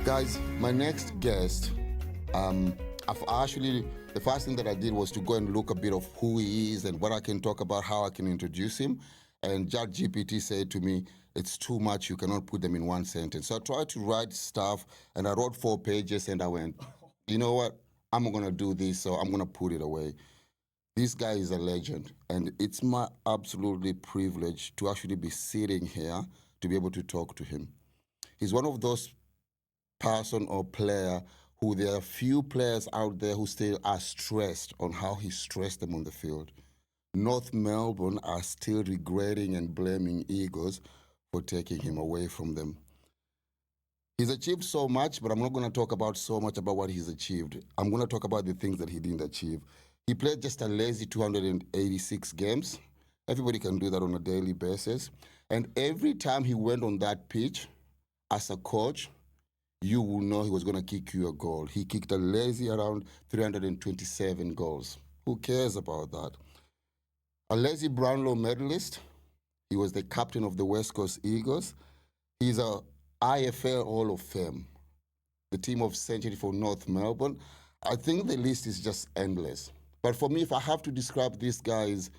Guys, my next guest, the first thing that I did was to go and look a bit of who he is and what I can talk about, how I can introduce him. And ChatGPT said to me, it's too much, you cannot put them in one sentence. So I tried to write stuff, and I wrote 4 pages, and I went, you know what, I'm going to do this, so I'm going to put it away. This guy is a legend, and it's my absolutely privilege to actually be sitting here to be able to talk to him. He's one of those person or player who there are few players out there who still are stressed on how he stressed them on the field. North Melbourne are still regretting and blaming Eagles for taking him away from them. He's achieved so much, but I'm not going to talk about so much about what he's achieved. I'm going to talk about the things that he didn't achieve. He played just a lazy 286 games. Everybody can do that on a daily basis. And every time he went on that pitch, as a coach, you will know he was going to kick you a goal. He kicked a lazy around 327 goals. Who cares about that? A lazy Brownlow medalist. He was the captain of the West Coast Eagles. He's a IFL Hall of Fame. The team of century for North Melbourne. I think the list is just endless. But for me, if I have to describe this guy, he's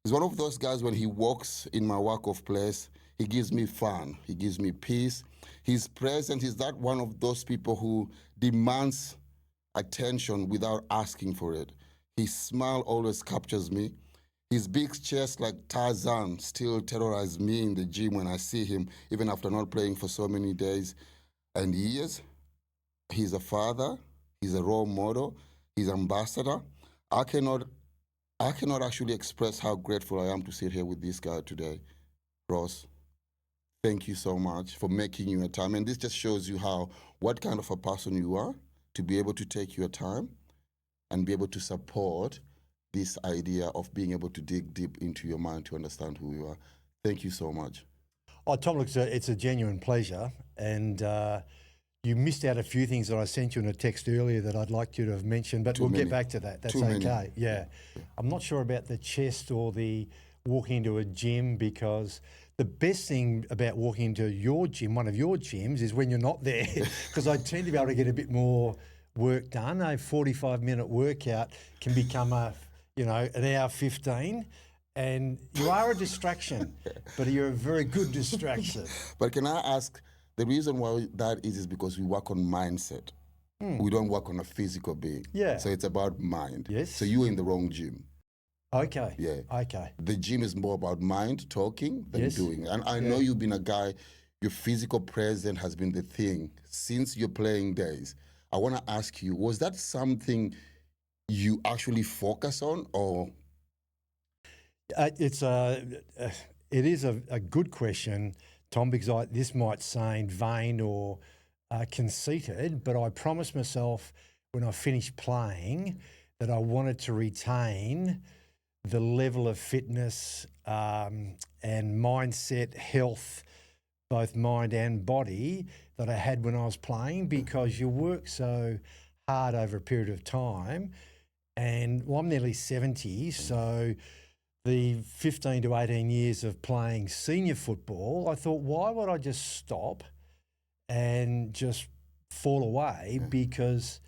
one of those guys when he walks in my work of place, he gives me fun. He gives me peace. His presence is that one of those people who demands attention without asking for it. His smile always captures me. His big chest like Tarzan still terrorizes me in the gym when I see him, even after not playing for so many days and years. He's a father. He's a role model. He's an ambassador. I cannot actually express how grateful I am to sit here with this guy today. Ross, thank you so much for making your time. And this just shows you what kind of a person you are, to be able to take your time and be able to support this idea of being able to dig deep into your mind to understand who you are. Thank you so much. Oh, Tom, look, it's a genuine pleasure. And you missed out a few things that I sent you in a text earlier that I'd like you to have mentioned, but we'll get back to that. That's okay. Yeah. I'm not sure about the chest or the walking into a gym, because the best thing about walking into your gym, one of your gyms, is when you're not there, because I tend to be able to get a bit more work done. A 45-minute workout can become an hour 15, and you are a distraction, but you're a very good distraction. But can I ask, the reason why that is because we work on mindset. We don't work on a physical being. Yeah. So it's about mind. Yes. So you're in the wrong gym. Okay. Yeah. Okay. The gym is more about mind, talking, than doing. And I know you've been a guy, your physical presence has been the thing since your playing days. I want to ask you, was that something you actually focus on, or? It is a good question, Tom, because this might sound vain or conceited, but I promised myself when I finished playing that I wanted to retain the level of fitness and mindset, health, both mind and body, that I had when I was playing, because you work so hard over a period of time. And I'm nearly 70, so the 15 to 18 years of playing senior football, I thought, why would I just stop and just fall away? Because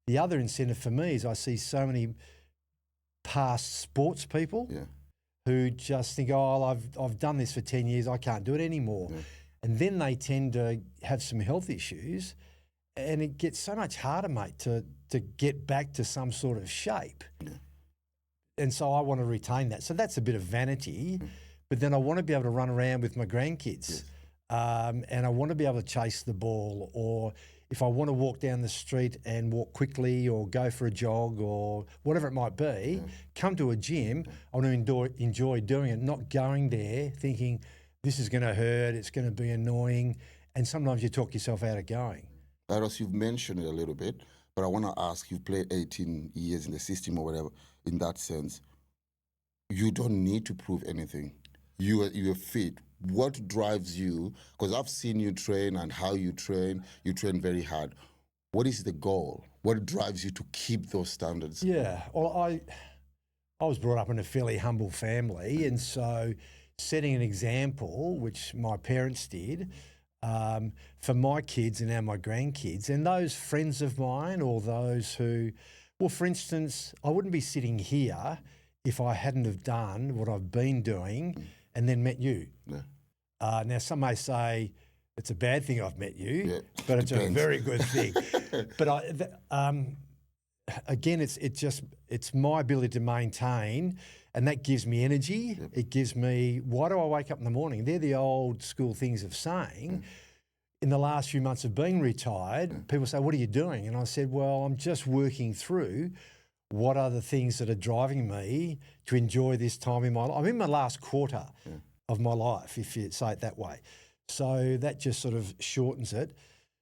the other incentive for me is I see so many past sports people who just think, oh, I've done this for 10 years, I can't do it anymore. Yeah. And then they tend to have some health issues, and it gets so much harder, mate, to get back to some sort of shape. Yeah. And so I want to retain that. So that's a bit of vanity, but then I want to be able to run around with my grandkids. Yes. And I want to be able to chase the ball, or if I want to walk down the street and walk quickly or go for a jog or whatever it might be, come to a gym, I want to enjoy doing it, not going there thinking this is going to hurt, it's going to be annoying, and sometimes you talk yourself out of going. Ross, you've mentioned it a little bit, but I want to ask, you've played 18 years in the system or whatever, in that sense, you don't need to prove anything. You're fit. What drives you? Because I've seen you train and how you train very hard. What is the goal? What drives you to keep those standards? Yeah, well, I was brought up in a fairly humble family, and so setting an example, which my parents did, for my kids and now my grandkids, and those friends of mine or those who, well, for instance, I wouldn't be sitting here if I hadn't have done what I've been doing and then met you. Yeah. Now, some may say it's a bad thing I've met you, but it's a very good thing. But again, it's my ability to maintain, and that gives me energy. Yep. It gives me, why do I wake up in the morning? They're the old school things of saying. In the last few months of being retired, people say, what are you doing? And I said, well, I'm just working through what are the things that are driving me to enjoy this time in my life. I'm in my last quarter of my life, if you say it that way. So that just sort of shortens it.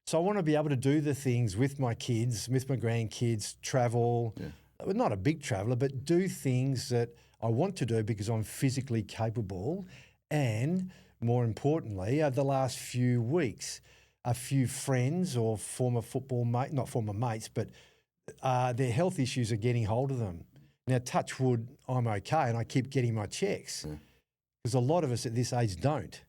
So I want to be able to do the things with my kids, with my grandkids, travel, well, not a big traveller, but do things that I want to do because I'm physically capable. And more importantly, over the last few weeks, a few friends or former football mates, not former mates, but their health issues are getting hold of them. Now, touch wood, I'm okay, and I keep getting my checks because a lot of us at this age don't.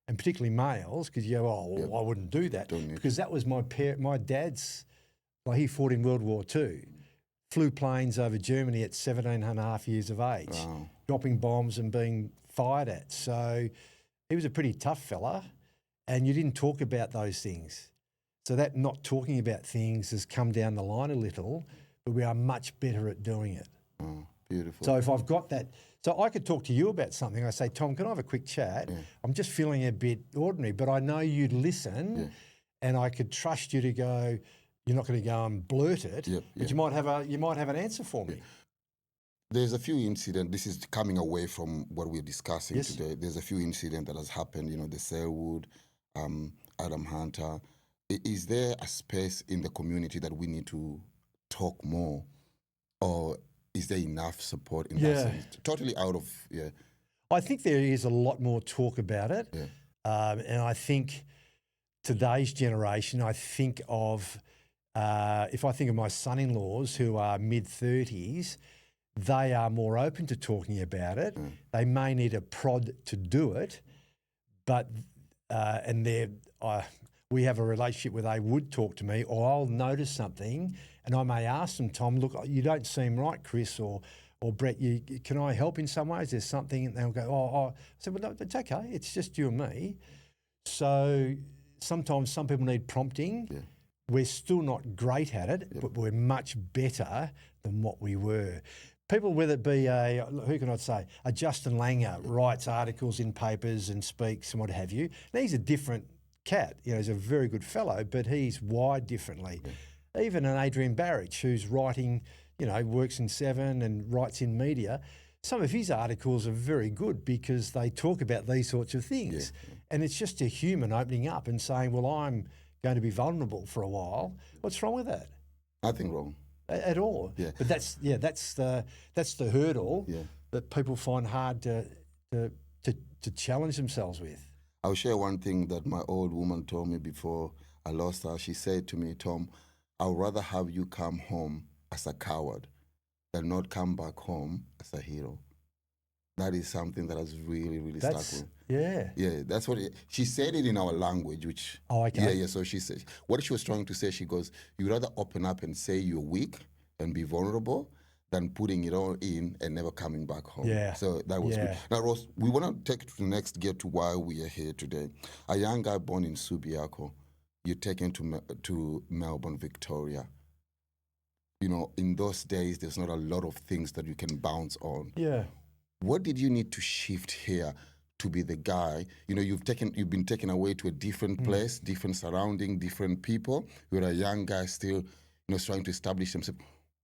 And particularly males, because you go, oh, well, I wouldn't do that. Because that was my dad's, well, he fought in World War II, flew planes over Germany at 17 and a half years of age, dropping bombs and being fired at. So he was a pretty tough fella, and you didn't talk about those things. So that not talking about things has come down the line a little, but we are much better at doing it. Oh, beautiful. So if I've got that, so I could talk to you about something. I say, Tom, can I have a quick chat? I'm just feeling a bit ordinary, but I know you'd listen, and I could trust you to go. You're not going to go and blurt it, but you might have an answer for me. There's a few incidents. This is coming away from what we're discussing today. There's a few incidents that has happened. You know, the Selwood, Adam Hunter. Is there a space in the community that we need to talk more, or is there enough support in that sense? Totally out of, I think there is a lot more talk about it. And I think today's generation, I think of, if I think of my son-in-laws who are mid-30s, they are more open to talking about it. They may need a prod to do it, but, we have a relationship where they would talk to me, or I'll notice something and I may ask them, Tom, look, you don't seem right, Chris, or Brett, can I help in some ways? There's something, and they'll go, I said, well, no, it's okay. It's just you and me. So sometimes some people need prompting. We're still not great at it, but we're much better than what we were. People, whether it be who can I say, a Justin Langer writes articles in papers and speaks and what have you. Now, he's a different cat. You know, he's a very good fellow, but he's wired differently. Even an Adrian Barrich, who's writing, you know, works in Seven and writes in media, some of his articles are very good because they talk about these sorts of things. And it's just a human opening up and saying, well, I'm going to be vulnerable for a while. What's wrong with that? Nothing wrong. At all. But that's the hurdle that people find hard to challenge themselves with. I'll share one thing that my old woman told me before I lost her. She said to me, Tom, I'd rather have you come home as a coward than not come back home as a hero. That is something that has really, really stuck with me. Yeah, that's what she said it in our language, which... Oh, okay. Yeah, so she said, what she was trying to say, she goes, you'd rather open up and say you're weak and be vulnerable than putting it all in and never coming back home. So that was good. Now, Ross, we want to take it to the next gear to why we are here today. A young guy born in Subiaco, you're taken to Melbourne, Victoria. You know, in those days, there's not a lot of things that you can bounce on. What did you need to shift here to be the guy? You know, you've been taken away to a different place, different surrounding, different people. You're a young guy still, you know, trying to establish himself.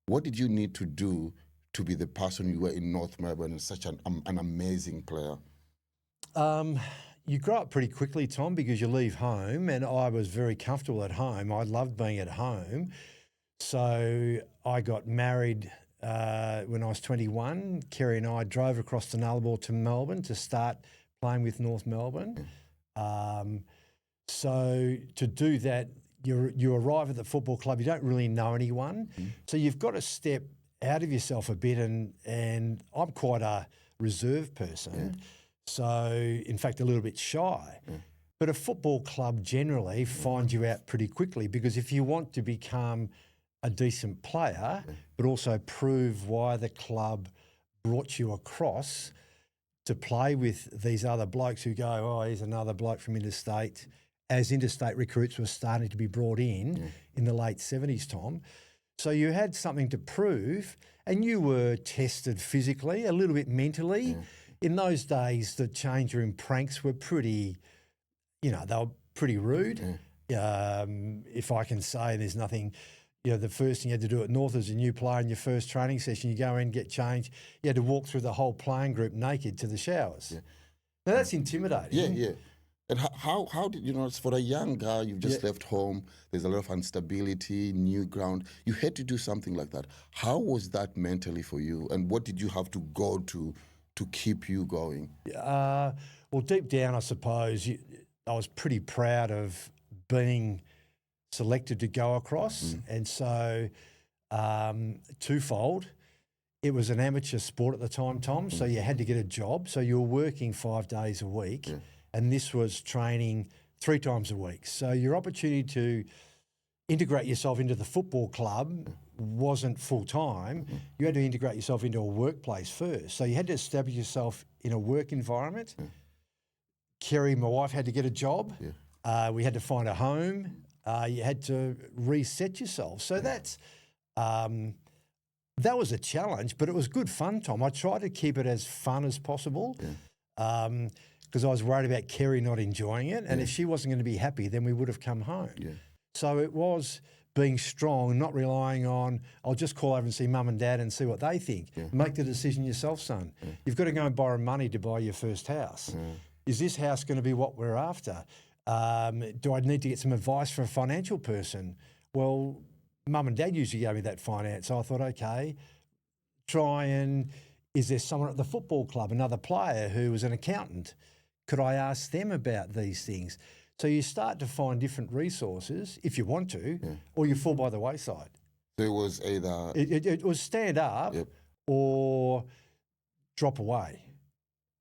What did you need to do to be the person you were in North Melbourne and such an amazing player? You grow up pretty quickly, Tom, because you leave home, and I was very comfortable at home. I loved being at home. So I got married when I was 21. Kerry and I drove across the Nullarbor to Melbourne to start playing with North Melbourne. So to do that, you arrive at the football club, you don't really know anyone. So you've got to step out of yourself a bit, and I'm quite a reserved person, so in fact a little bit shy. But a football club generally finds you out pretty quickly, because if you want to become a decent player, but also prove why the club brought you across to play with these other blokes who go, oh, here's another bloke from interstate, as interstate recruits were starting to be brought in the late 70s, Tom. So you had something to prove, and you were tested physically, a little bit mentally. In those days, the change room pranks were pretty, they were pretty rude. If I can say, there's nothing, the first thing you had to do at North as a new player in your first training session, you go in, get changed, you had to walk through the whole playing group naked to the showers. Now that's intimidating. Yeah. And how did for a young guy, you've just left home, there's a lot of instability, new ground, you had to do something like that. How was that mentally for you, and what did you have to go to keep you going? Well, deep down, I suppose, I was pretty proud of being selected to go across. And so twofold, it was an amateur sport at the time, Tom, so you had to get a job. So you were working 5 days a week, and this was training 3 times a week. So your opportunity to integrate yourself into the football club wasn't full-time. You had to integrate yourself into a workplace first. So you had to establish yourself in a work environment. Kerry, my wife, had to get a job. We had to find a home. You had to reset yourself. So that was a challenge, but it was good fun, Tom. I tried to keep it as fun as possible because I was worried about Kerry not enjoying it. And if she wasn't going to be happy, then we would have come home. So it was being strong, not relying on, I'll just call over and see mum and dad and see what they think. Make the decision yourself, son. You've got to go and borrow money to buy your first house. Is this house going to be what we're after? Do I need to get some advice from a financial person? Well, mum and dad usually gave me that finance. So I thought, okay, is there someone at the football club, another player who was an accountant? Could I ask them about these things? So you start to find different resources if you want to, or you fall by the wayside. So it was either... It was stand up or drop away.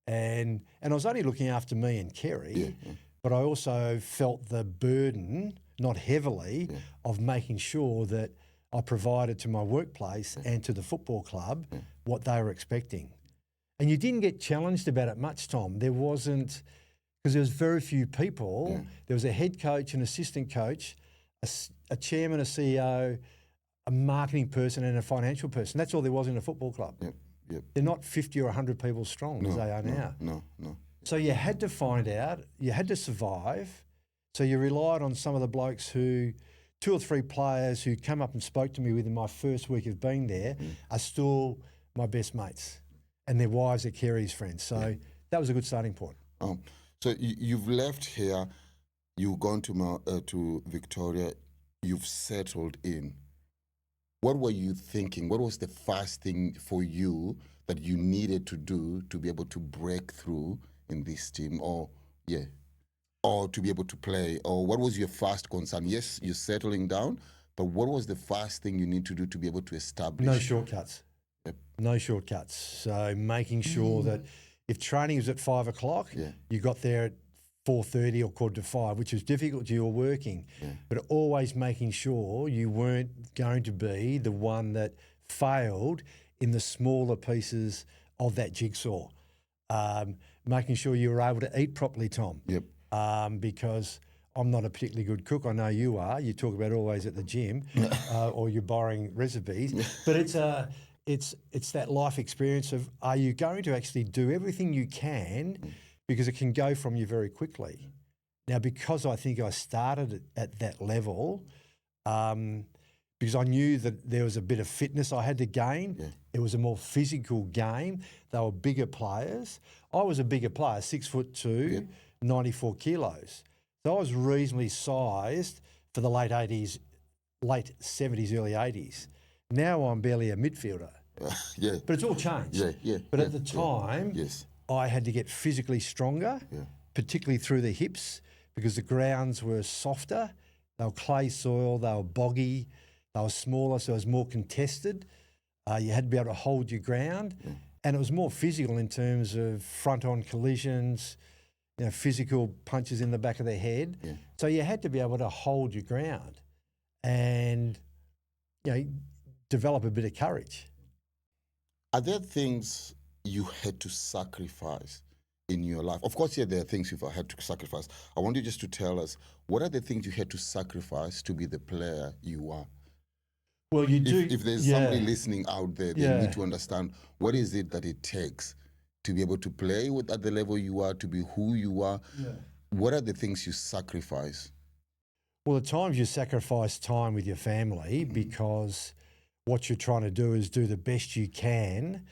And I was only looking after me and Kerry, but I also felt the burden, not heavily, of making sure that I provided to my workplace and to the football club what they were expecting. And you didn't get challenged about it much, Tom. There wasn't, because there was very few people. There was a head coach, an assistant coach, a chairman, a CEO, a marketing person and a financial person. That's all there was in a football club. They're not 50 or 100 people strong as they are now. No. So you had to find out, you had to survive. So you relied on some of the blokes who, 2 or 3 players who come up and spoke to me within my first week of being there are still my best mates, and their wives are Kerry's friends. So that was a good starting point. So you've left here, you've gone to Victoria, you've settled in. What were you thinking? What was the first thing for you that you needed to do to be able to break through in this team, or to be able to play? Or what was your first concern? Yes, you're settling down, but what was the first thing you need to do to be able to establish? No shortcuts. No shortcuts. So making sure that if training was at 5 o'clock, you got there at 4:30 or 4:45, which was difficult. You were working, but always making sure you weren't going to be the one that failed in the smaller pieces of that jigsaw. Making sure you were able to eat properly, Tom. Because I'm not a particularly good cook. I know you are. You talk about always at the gym, or you're borrowing recipes. But it's that life experience of, are you going to actually do everything you can, because it can go from you very quickly. Now, because I think I started at that level, because I knew that there was a bit of fitness I had to gain. It was a more physical game. They were bigger players. I was a bigger player, 6'2", 94 kilos. So I was reasonably sized for the late 70s, early 80s. Now I'm barely a midfielder. But it's all changed. But at the time, I had to get physically stronger, particularly through the hips, because the grounds were softer. They were clay soil, they were boggy, they were smaller, so it was more contested. You had to be able to hold your ground, and it was more physical in terms of front-on collisions, physical punches in the back of the head. Yeah. So you had to be able to hold your ground and, develop a bit of courage. Are there things you had to sacrifice in your life? Of course, there are things you've had to sacrifice. I want you just to tell us, what are the things you had to sacrifice to be the player you are? Well, you do. If there's somebody listening out there, they need to understand what is it that it takes to be able to play at the level you are, to be who you are. Yeah. What are the things you sacrifice? Well, at times you sacrifice time with your family because what you're trying to do is do the best you can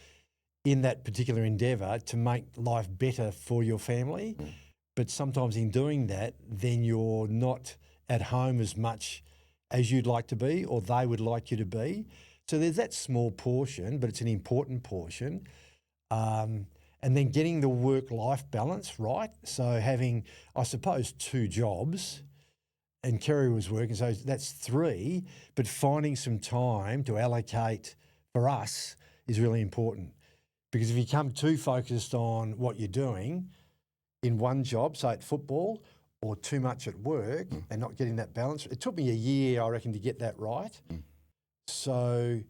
in that particular endeavour to make life better for your family. But sometimes in doing that, then you're not at home as much as you'd like to be or they would like you to be. So there's that small portion, but it's an important portion. And then getting the work-life balance right. So having, I suppose, 2 jobs, and Kerry was working, so that's 3, but finding some time to allocate for us is really important. Because if you become too focused on what you're doing in one job, say at football, or too much at work and not getting that balance, it took me a year, I reckon, to get that right. So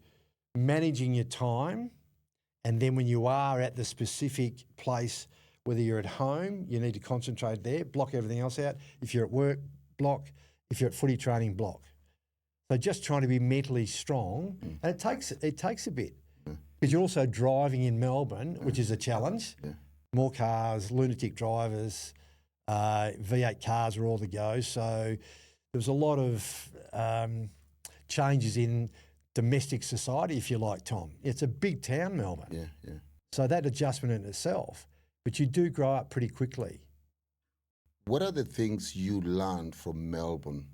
managing your time, and then when you are at the specific place, whether you're at home, you need to concentrate there, block everything else out. If you're at work, block. If you're at footy training, block. So just trying to be mentally strong, and it takes a bit. Because you're also driving in Melbourne, which is a challenge. More cars, lunatic drivers, V8 cars are all the go. So there was a lot of changes in domestic society, if you like, Tom. It's a big town, Melbourne. Yeah. So that adjustment in itself. But you do grow up pretty quickly. What are the things you learned from Melbourne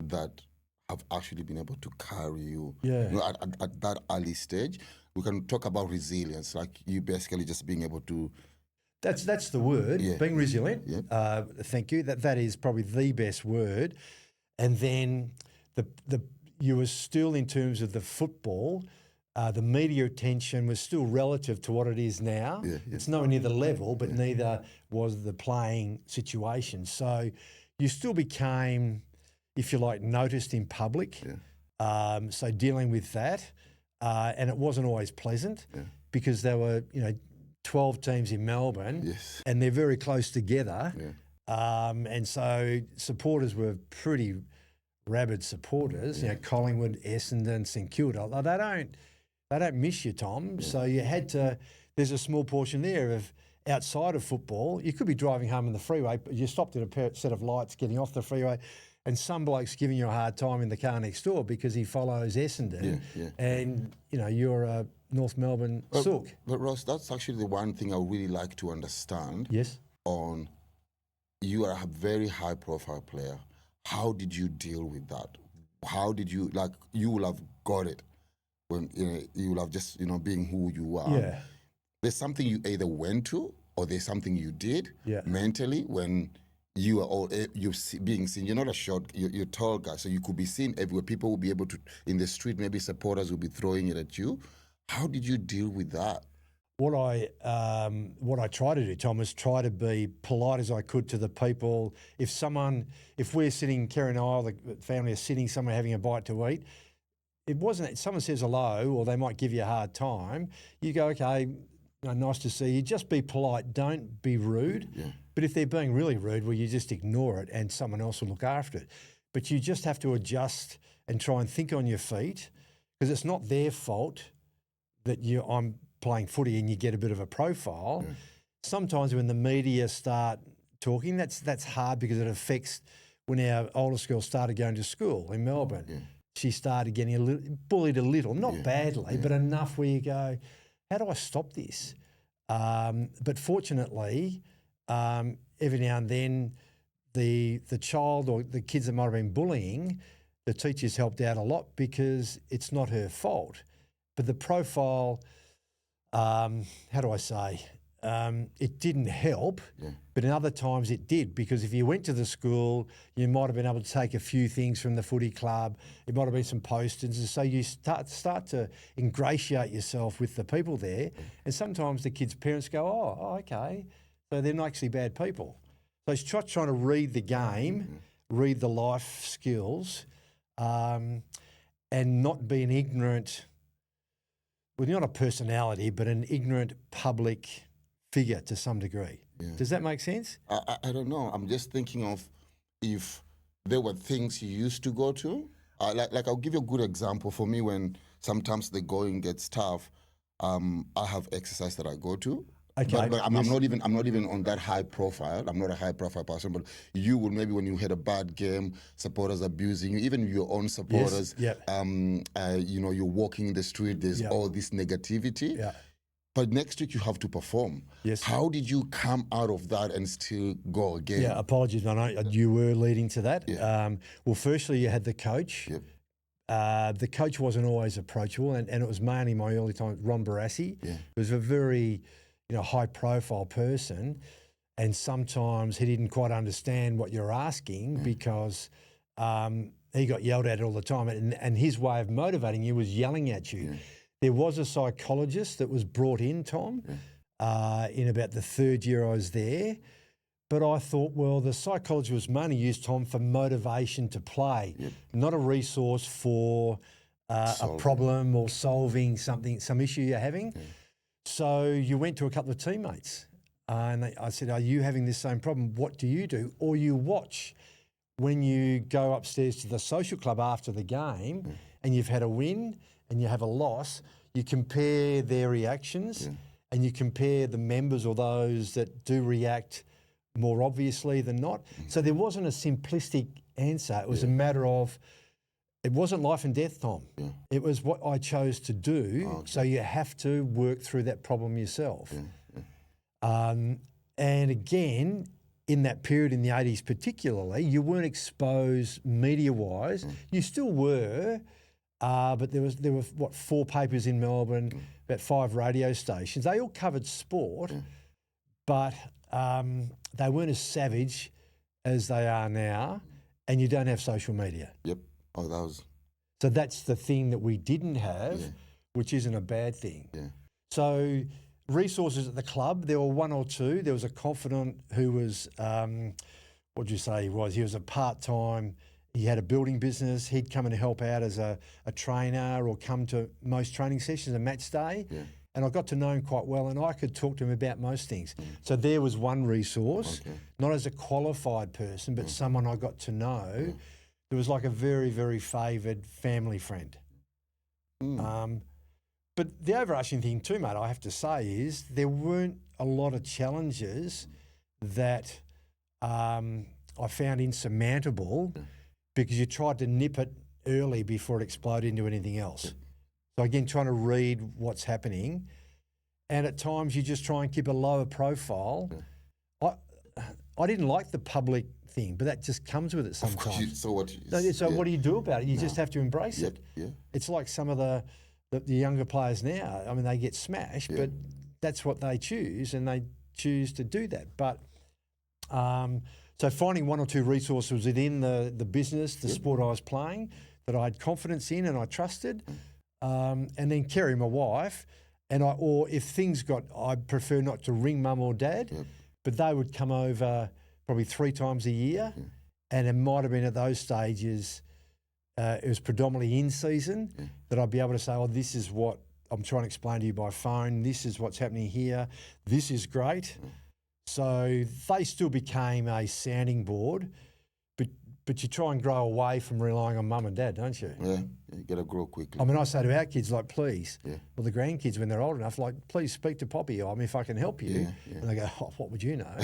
that have actually been able to carry you, at that early stage? We can talk about resilience, like you basically just being able to... That's the word, being resilient. Yeah. Thank you. That is probably the best word. And then you were still, in terms of the football, the media attention was still relative to what it is now. It's nowhere near the level, but neither was the playing situation. So you still became, if you like, noticed in public. So dealing with that, and it wasn't always pleasant because there were, 12 teams in Melbourne, and they're very close together. And so supporters were pretty rabid supporters. Collingwood, Essendon, St Kilda. They don't miss you, Tom. So you had to. There's a small portion there of outside of football. You could be driving home on the freeway, but you stopped at a set of lights, getting off the freeway, and some bloke's giving you a hard time in the car next door because he follows Essendon, and you're a North Melbourne sook. But Ross, that's actually the one thing I would really like to understand. Yes. On, you are a very high-profile player. How did you deal with that? How did you, you will have got it when you will have just being who you are. Yeah. There's something you either went to or there's something you did mentally when you are being seen. You're not a short, you're a tall guy, so you could be seen everywhere. People will be able to, in the street, maybe supporters will be throwing it at you. How did you deal with that? What I try to do, Tom, is try to be polite as I could to the people. If we're sitting, Kerry and I, or the family are sitting somewhere having a bite to eat, someone says hello or they might give you a hard time, you go, okay, nice to see you. Just be polite. Don't be rude. But if they're being really rude, well, you just ignore it and someone else will look after it. But you just have to adjust and try and think on your feet, because it's not their fault that I'm playing footy and you get a bit of a profile. Sometimes when the media start talking, that's hard because it affects. When our oldest girl started going to school in Melbourne, she started getting bullied a little, not badly, but enough where you go, how do I stop this? But fortunately, every now and then, the child or the kids that might have been bullying, the teachers helped out a lot because it's not her fault. But the profile, how do I say? it didn't help, but in other times it did, because if you went to the school, you might have been able to take a few things from the footy club. It might have been some posters, and so you start to ingratiate yourself with the people there. And sometimes the kids' parents go, "Oh, okay, so they're not actually bad people." So it's trying to read the game, read the life skills, and not be an ignorant. Well, not a personality, but an ignorant public figure to some degree. Yeah. Does that make sense? I don't know. I'm just thinking of if there were things you used to go to. Like I'll give you a good example. For me, when sometimes the going gets tough, I have exercise that I go to. Okay. But I'm not even on that high profile. I'm not a high profile person. But you will, maybe when you had a bad game, supporters abusing you, even your own supporters. Yes. You're walking in the street. There's all this negativity. Yeah. But next week you have to perform. Yes. How did you come out of that and still go again? Yeah, apologies, I know you were leading to that. Yeah. Well, firstly, you had the coach. Yep. The coach wasn't always approachable, and it was mainly my early time, Ron Barassi. Yeah. He was a very high-profile person, and sometimes he didn't quite understand what you're asking because he got yelled at all the time, and his way of motivating you was yelling at you. Yeah. There was a psychologist that was brought in, Tom, in about the third year I was there. But I thought, well, the psychologist was mainly used, Tom, for motivation to play, not a resource for a problem or solving some issue you're having. Yeah. So you went to a couple of teammates and I said, are you having this same problem? What do you do? Or you watch when you go upstairs to the social club after the game and you've had a win and you have a loss, you compare their reactions and you compare the members or those that do react more obviously than not. So there wasn't a simplistic answer. It was a matter of, it wasn't life and death, Tom. Yeah. It was what I chose to do. Oh, okay. So you have to work through that problem yourself. And again, in that period in the 80s particularly, you weren't exposed media-wise. You still were, but there were, 4 papers in Melbourne, about 5 radio stations. They all covered sport, but they weren't as savage as they are now, and you don't have social media. Yep. Oh, that was... So that's the thing that we didn't have, which isn't a bad thing. Yeah. So resources at the club, there were 1 or 2. There was a confidant who was, what do you say he was? He was a part-time, he had a building business. He'd come and help out as a trainer or come to most training sessions, a match day. Yeah. And I got to know him quite well, and I could talk to him about most things. So there was one resource, not as a qualified person, but someone I got to know. It was like a very, very favoured family friend. But the overarching thing too, mate, I have to say is there weren't a lot of challenges that I found insurmountable because you tried to nip it early before it exploded into anything else. So again, trying to read what's happening, and at times you just try and keep a lower profile. I didn't like the public thing, but that just comes with it sometimes. So what do you do about it? You just have to embrace it. Yeah. It's like some of the younger players now. I mean, they get smashed, but that's what they choose, and they choose to do that. But so finding 1 or 2 resources within the business, the sport I was playing, that I had confidence in and I trusted, and then Kerry, my wife, or if things got, I'd prefer not to ring mum or dad, but they would come over probably 3 times a year, and it might have been at those stages, it was predominantly in season, that I'd be able to say, oh, this is what I'm trying to explain to you by phone, this is what's happening here, this is great. So they still became a sounding board, but you try and grow away from relying on mum and dad, don't you? Yeah, you got to grow quickly. I mean, I say to our kids, like, please, well, the grandkids, when they're old enough, like, please speak to Poppy. I mean, if I can help you. And they go, oh, what would you know?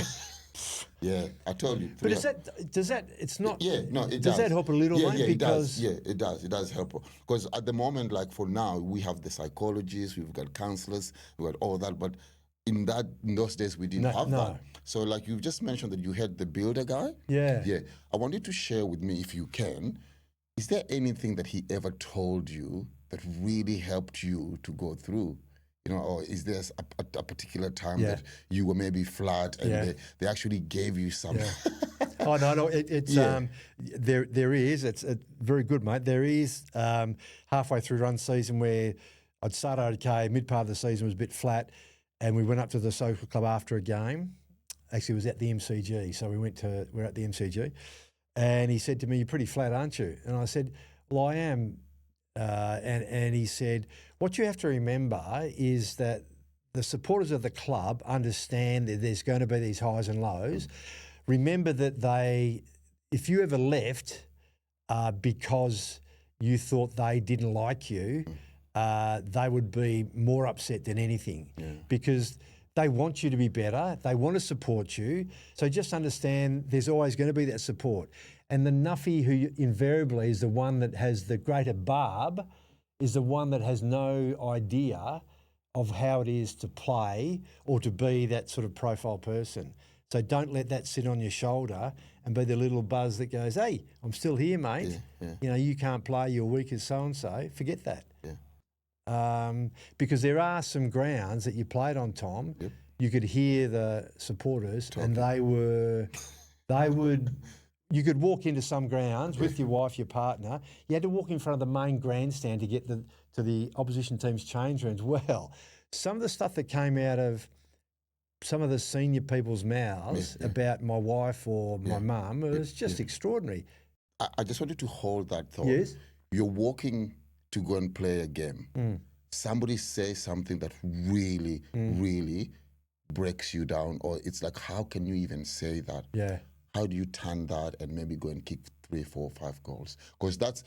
Yeah, I told you. But does that, it's not, it does does. That help a little, mate? Because it does help. Because at the moment, like for now, we have the psychologists, we've got counselors, we've got all that, but in those days, we didn't have that. So like you've just mentioned that you had the builder guy. Yeah. I want you to share with me, if you can, is there anything that he ever told you that really helped you to go through, or is there a particular time Yeah. that you were maybe flat and Yeah. they actually gave you some? Yeah. Oh no, it's Yeah. there is. It's very good, mate. There is halfway through run season where I'd started okay, mid part of the season was a bit flat, and we went up to the social club after a game. Actually, it was at the MCG, so we're at the MCG, and he said to me, "You're pretty flat, aren't you?" And I said, "Well, I am." And he said, "What you have to remember is that the supporters of the club understand that there's going to be these highs and lows. Remember that if you ever left because you thought they didn't like you, they would be more upset than anything because they want you to be better. They want to support you. So just understand there's always going to be that support. And the nuffy who invariably is the one that has the greater barb is the one that has no idea of how it is to play or to be that sort of profile person. So don't let that sit on your shoulder and be the little buzz that goes, hey, I'm still here, mate. You can't play, you're weak as so-and-so. Forget that. Because there are some grounds that you played on, Tom. You could hear the supporters and you could walk into some grounds with your wife, your partner. You had to walk in front of the main grandstand to get to the opposition team's change rooms. Well, some of the stuff that came out of some of the senior people's mouths about my wife or my mum was just extraordinary. I just wanted to hold that thought. Yes. You're walking to go and play a game. Somebody says something that really, really breaks you down, or it's like, how can you even say that? Yeah. How do you turn that and maybe go and kick 3, 4, 5 goals? Because that's.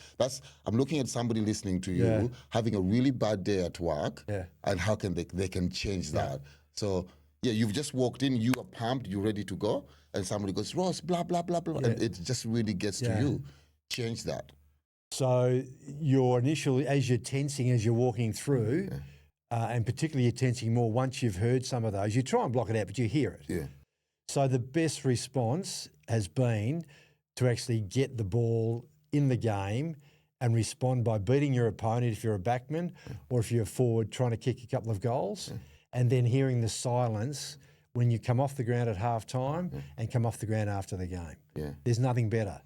I'm looking at somebody listening to you having a really bad day at work, and how can they can change that? So you've just walked in, you are pumped, you're ready to go, and somebody goes, Ross, blah blah blah blah, and it just really gets to you. Change that. So your initial, as you're tensing, as you're walking through, and particularly you're tensing more once you've heard some of those, you try and block it out, but you hear it. Yeah. So the best response has been to actually get the ball in the game and respond by beating your opponent if you're a backman or if you're a forward trying to kick a couple of goals, and then hearing the silence when you come off the ground at half time and come off the ground after the game. Yeah. There's nothing better.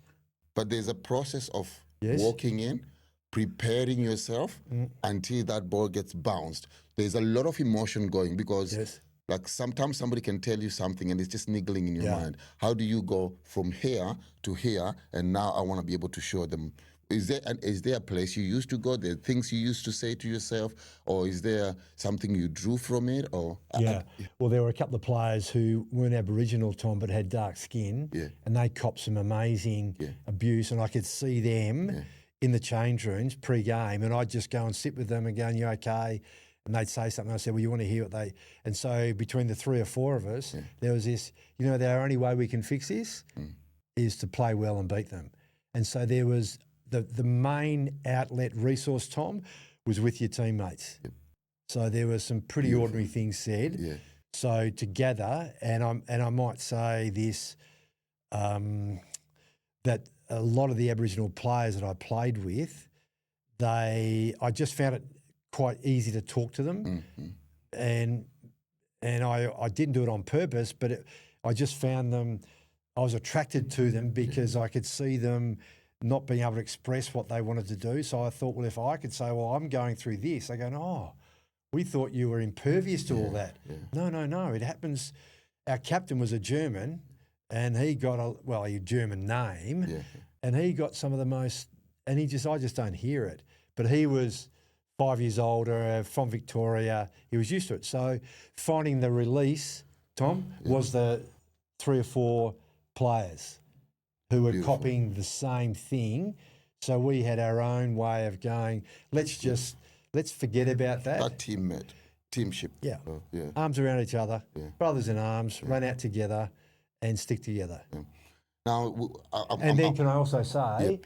But there's a process of walking in, preparing yourself until that ball gets bounced. There's a lot of emotion going because like sometimes somebody can tell you something and it's just niggling in your mind. How do you go from here to here and now I want to be able to show them? Is there a place you used to go? There are things you used to say to yourself, or is there something you drew from it? Or well, there were a couple of players who weren't Aboriginal, Tom, but had dark skin, and they copped some amazing abuse, and I could see them in the change rooms pre-game, and I'd just go and sit with them and go, "You okay?" And they'd say something. I said, "Well, you want to hear what they?" And so between the 3 or 4 of us, there was this. The only way we can fix this is to play well and beat them, and so there was. The main outlet resource, Tom, was with your teammates. So there were some pretty ordinary things said. So to gather, and I might say this, that a lot of the Aboriginal players that I played with, I just found it quite easy to talk to them, and I didn't do it on purpose, but I just found them. I was attracted to them because I could see them not being able to express what they wanted to do. So I thought, well, if I could say, well, I'm going through this, they go, oh, we thought you were impervious to all that. No, it happens. Our captain was a German and he got a German name and he got some of the most, and I just don't hear it. But he was 5 years older, from Victoria. He was used to it. So finding the release, Tom, was the 3 or 4 players who were copying the same thing. So we had our own way of going, let's forget about that. That teamship. Yeah. Arms around each other, brothers in arms, run out together and stick together. Now, can I also say,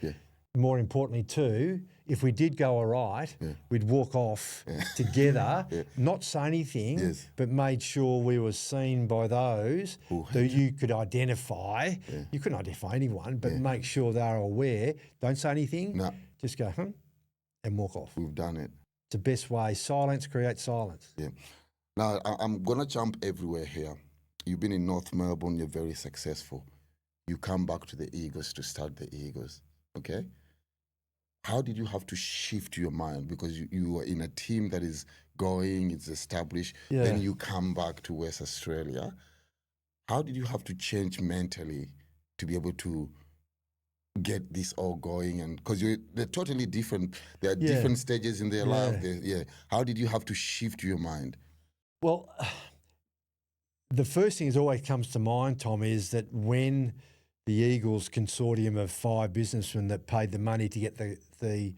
more importantly too, if we did go all right, we'd walk off together, not say anything, but made sure we were seen by those that you could identify. You couldn't identify anyone, but make sure they're aware. Don't say anything. No. Just go, and walk off. We've done it. the best way. Silence creates silence. Yeah. Now, I'm going to jump everywhere here. You've been in North Melbourne, you're very successful. You come back to the Eagles to start the Eagles, okay? How did you have to shift your mind? Because you were in a team that is going, it's established, then you come back to West Australia. How did you have to change mentally to be able to get this all going? And because they're totally different, there are different stages in their life. How did you have to shift your mind? Well, the first thing that always comes to mind, Tom, is that when the Eagles consortium of 5 businessmen that paid the money to get the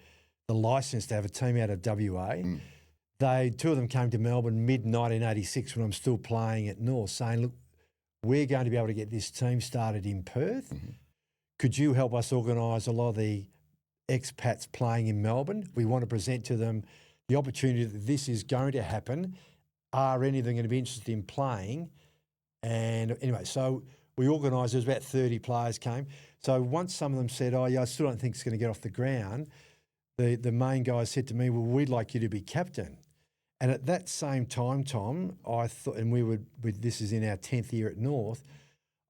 license to have a team out of WA, 2 of them came to Melbourne mid-1986 when I'm still playing at North, saying, look, we're going to be able to get this team started in Perth. Could you help us organise a lot of the expats playing in Melbourne? We want to present to them the opportunity that this is going to happen. Are any of them going to be interested in playing? And anyway, so we organised, there was about 30 players came. So once some of them said, oh, yeah, I still don't think it's going to get off the ground, the main guy said to me, well, we'd like you to be captain. And at that same time, Tom, I thought, and this is in our 10th year at North,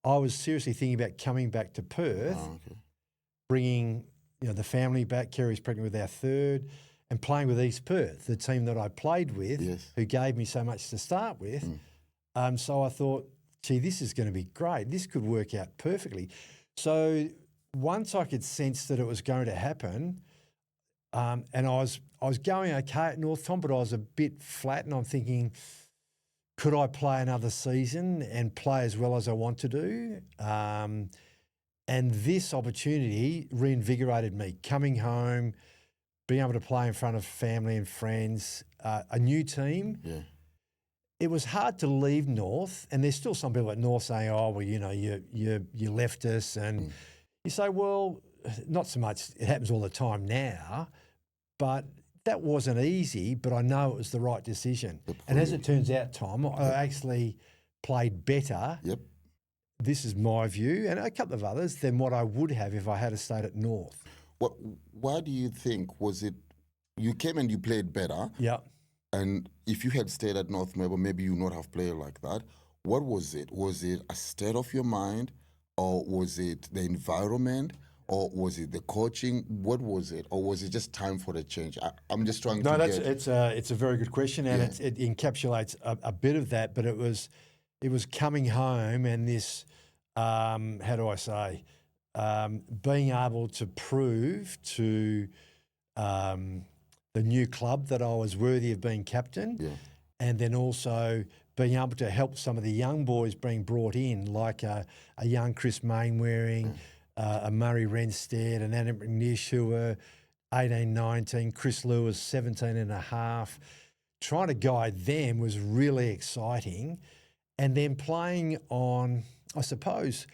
I was seriously thinking about coming back to Perth, bringing the family back. Kerry's pregnant with our 3rd, and playing with East Perth, the team that I played with, who gave me so much to start with. So I thought, gee, this is going to be great. This could work out perfectly. So once I could sense that it was going to happen, and I was going okay at North, Tom, but I was a bit flat, and I'm thinking, could I play another season and play as well as I want to do? And this opportunity reinvigorated me, coming home, being able to play in front of family and friends, a new team. It was hard to leave North, and there's still some people at North saying, oh, well, you left us. And you say, well, not so much. It happens all the time now, but that wasn't easy, but I know it was the right decision. And as it turns out, Tom, I actually played better. This is my view, and a couple of others, than what I would have if I had stayed at North. Why do you think, was it, you came and you played better? And if you had stayed at North Melbourne, maybe you would not have played like that. What was it? Was it a state of your mind, or was it the environment, or was it the coaching? What was it? Or was it just time for a change? I'm just trying to get... It's a very good question, and it encapsulates a bit of that, but it was coming home and this, how do I say, being able to prove to the new club that I was worthy of being captain, and then also being able to help some of the young boys being brought in, like a young Chris Mainwaring, a Murray Renstead, an Adam McNish, who were 18, 19, Chris Lewis, 17 and a half. Trying to guide them was really exciting. And then playing on, I suppose,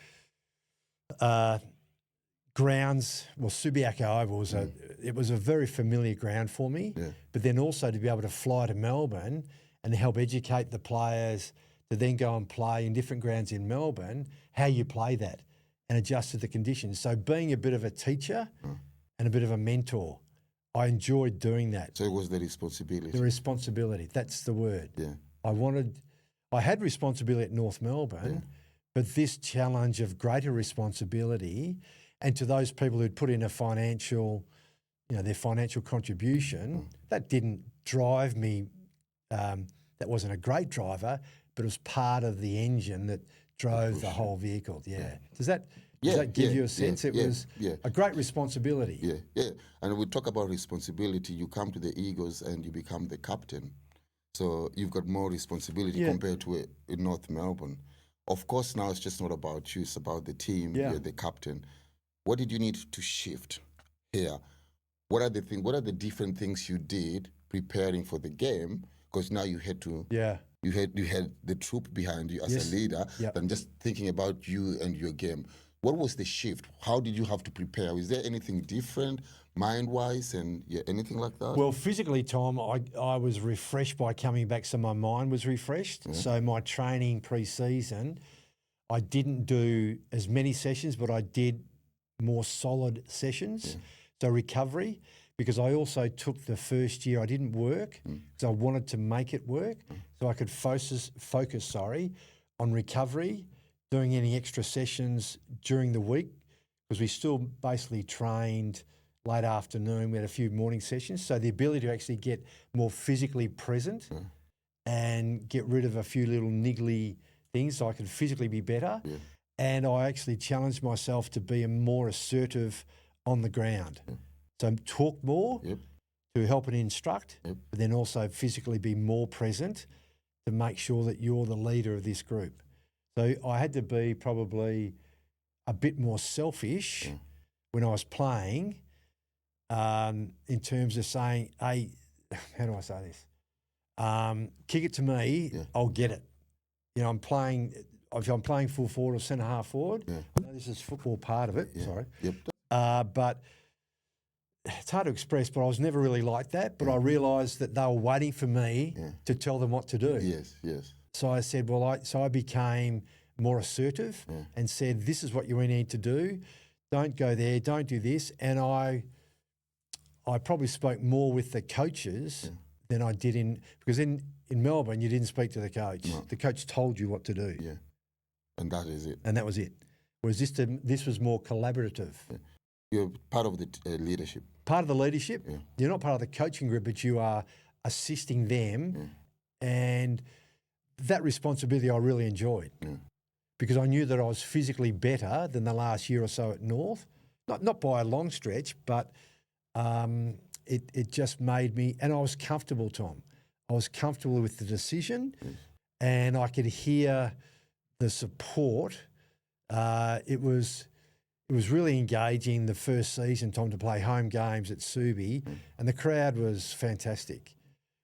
grounds, well, Subiaco Oval was a very familiar ground for me, but then also to be able to fly to Melbourne and help educate the players to then go and play in different grounds in Melbourne, how you play that and adjust to the conditions. So being a bit of a teacher and a bit of a mentor, I enjoyed doing that. So it was the responsibility. The responsibility, that's the word. I had responsibility at North Melbourne, but this challenge of greater responsibility, and to those people who'd put in a financial, their financial contribution, that didn't drive me. That wasn't a great driver, but it was part of the engine that drove the whole vehicle. Does that give you a sense? It was a great responsibility. And we talk about responsibility. You come to the Eagles and you become the captain. So you've got more responsibility compared to in North Melbourne. Of course, now it's just not about you, it's about the team, you're the captain. What did you need to shift here? What are the different things you did preparing for the game? Because now you had to, you had the troop behind you as a leader, than just thinking about you and your game. What was the shift? How did you have to prepare? Is there anything different, mind-wise, and anything like that? Well, physically, Tom, I was refreshed by coming back, so my mind was refreshed. So my training pre-season, I didn't do as many sessions, but I did more solid sessions. So recovery, because I also took the first year I didn't work because I wanted to make it work so I could focus on recovery, doing any extra sessions during the week because we still basically trained late afternoon. We had a few morning sessions. So the ability to actually get more physically present and get rid of a few little niggly things so I could physically be better. Yeah. And I actually challenged myself to be more assertive on the ground. So talk more to help and instruct, but then also physically be more present to make sure that you're the leader of this group. So I had to be probably a bit more selfish when I was playing in terms of saying, hey, how do I say this? Kick it to me, I'll get it. You know, if I'm playing full forward or centre half forward, I know this is football part of it, sorry. But it's hard to express, but I was never really like that. But I realised that they were waiting for me to tell them what to do. Yes. So I said, I became more assertive and said, this is what you need to do. Don't go there, don't do this. And I probably spoke more with the coaches than I did because in Melbourne, you didn't speak to the coach. No. The coach told you what to do. Yeah. And that is it. And that was it. Whereas this was more collaborative. Yeah. You're part of the leadership. Part of the leadership. Yeah. You're not part of the coaching group, but you are assisting them. Yeah. And that responsibility I really enjoyed because I knew that I was physically better than the last year or so at North. Not by a long stretch, but it just made me, and I was comfortable, Tom. I was comfortable with the decision and I could hear the support. It was really engaging the first season, Tom, to play home games at Subi, and the crowd was fantastic.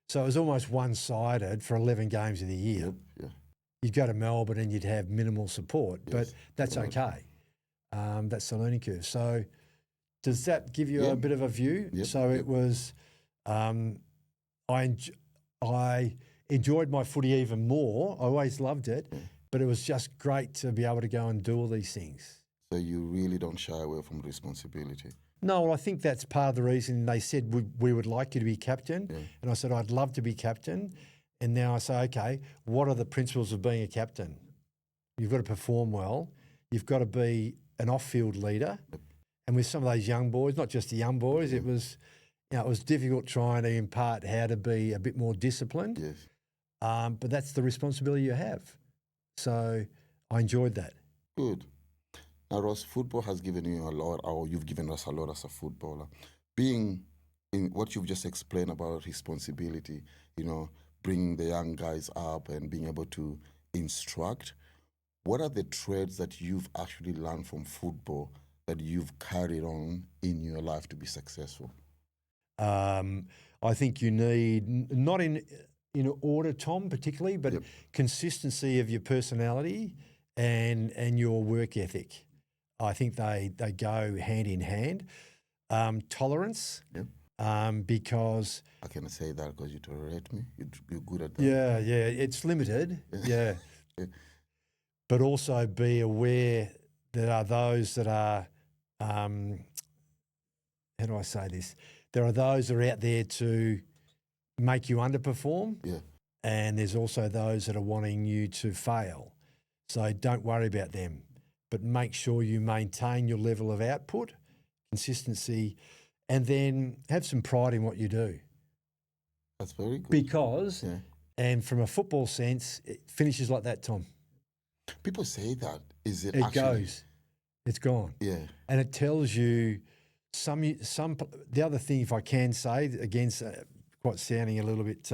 So it was almost one-sided for 11 games of the year. Yeah. You'd go to Melbourne and you'd have minimal support, but that's okay. That's the learning curve. So does that give you a bit of a view? So it was, I enjoyed my footy even more. I always loved it, but it was just great to be able to go and do all these things. So you really don't shy away from responsibility? No, I think that's part of the reason they said we would like you to be captain. Yeah. And I said, I'd love to be captain. And now I say, okay, what are the principles of being a captain? You've got to perform well. You've got to be an off-field leader. Yep. And with some of those young boys, not just the young boys, it was difficult trying to impart how to be a bit more disciplined. Yes. But that's the responsibility you have. So I enjoyed that. Good. Now, Ross, football has given you a lot, or you've given us a lot as a footballer. Being in what you've just explained about responsibility, bringing the young guys up and being able to instruct, what are the traits that you've actually learned from football that you've carried on in your life to be successful? I think you need, not in order, Tom, particularly, but consistency of your personality and your work ethic. I think they go hand in hand. Tolerance, because... I can say that because you tolerate me. You're good at that. Yeah, it's limited, But also be aware there are those that are, how do I say this? There are those that are out there to make you underperform, and there's also those that are wanting you to fail. So don't worry about them, but make sure you maintain your level of output, consistency, and then have some pride in what you do. That's very good. Because, and from a football sense, it finishes like that, Tom. People say that. It actually goes. It's gone. Yeah. And it tells you some. The other thing, if I can say, against quite sounding a little bit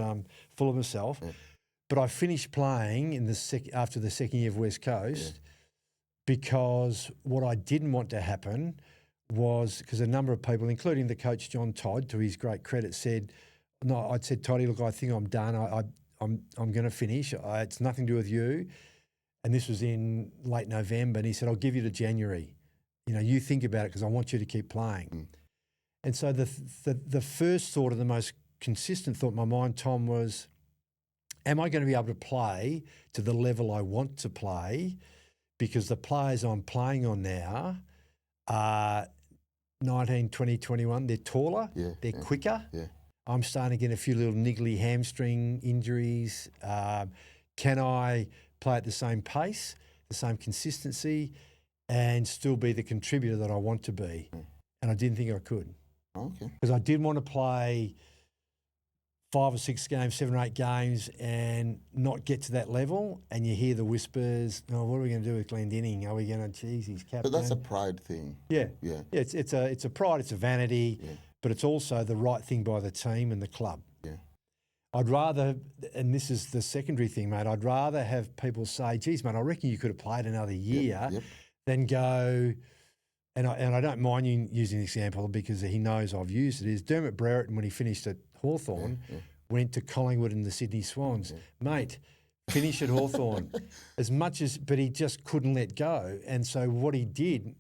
full of myself, but I finished playing after the second year of West Coast because what I didn't want to happen was, because a number of people, including the coach John Todd, to his great credit, said, "No," I'd said, "Toddy, look, I think I'm done. I'm going to finish. It's nothing to do with you." And this was in late November, and he said, "I'll give you to January. You think about it because I want you to keep playing." And so the first thought, or the most consistent thought in my mind, Tom, was, am I going to be able to play to the level I want to play? Because the players I'm playing on now are 19, 20, 21, they're taller, they're quicker. Yeah. I'm starting to get a few little niggly hamstring injuries. Can I play at the same pace, the same consistency, and still be the contributor that I want to be? And I didn't think I could. Okay. Because I didn't want to play 5 or 6 games, 7 or 8 games and not get to that level. And you hear the whispers, oh, what are we going to do with Glendinning? Are we going to, geez, he's captain? So that's a pride thing. Yeah. Yeah. It's a pride, it's a vanity, Yeah. but it's also the right thing by the team and the club. Yeah. I'd rather, and this is the secondary thing, mate, I'd rather have people say, geez, mate, I reckon you could have played another year than go, and I don't mind you using the example because he knows I've used it, is Dermot Brereton, when he finished at Hawthorn, went to Collingwood and the Sydney Swans. Mate, finish at Hawthorn but he just couldn't let go. And so what he did,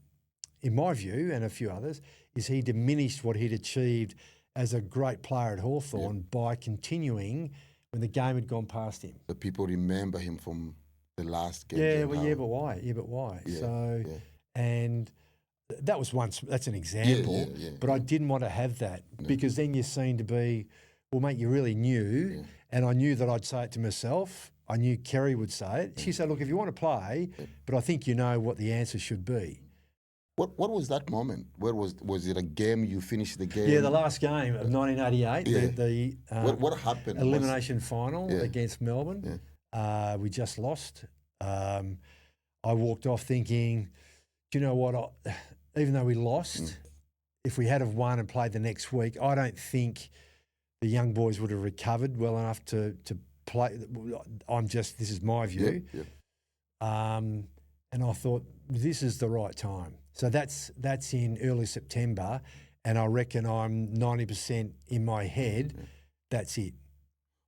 in my view, and a few others, is he diminished what he'd achieved as a great player at Hawthorn by continuing when the game had gone past him. The people remember him from the last game. But why? And that was that's an example, but I didn't want to have that because then you seem to be, well, mate, you're really new, and I knew that I'd say it to myself. I knew Kerry would say it. She said, look, if you want to play, but I think you know what the answer should be. What was that moment? Where was it a game? You finished the game? Yeah, the last game of 1988, what happened? Elimination final against Melbourne. We just lost. I walked off thinking, do you know what? Even though we lost, if we had have won and played the next week, I don't think the young boys would have recovered well enough to play. This is my view. And I thought, this is the right time. So that's in early September, and I reckon I'm 90% in my head. That's it.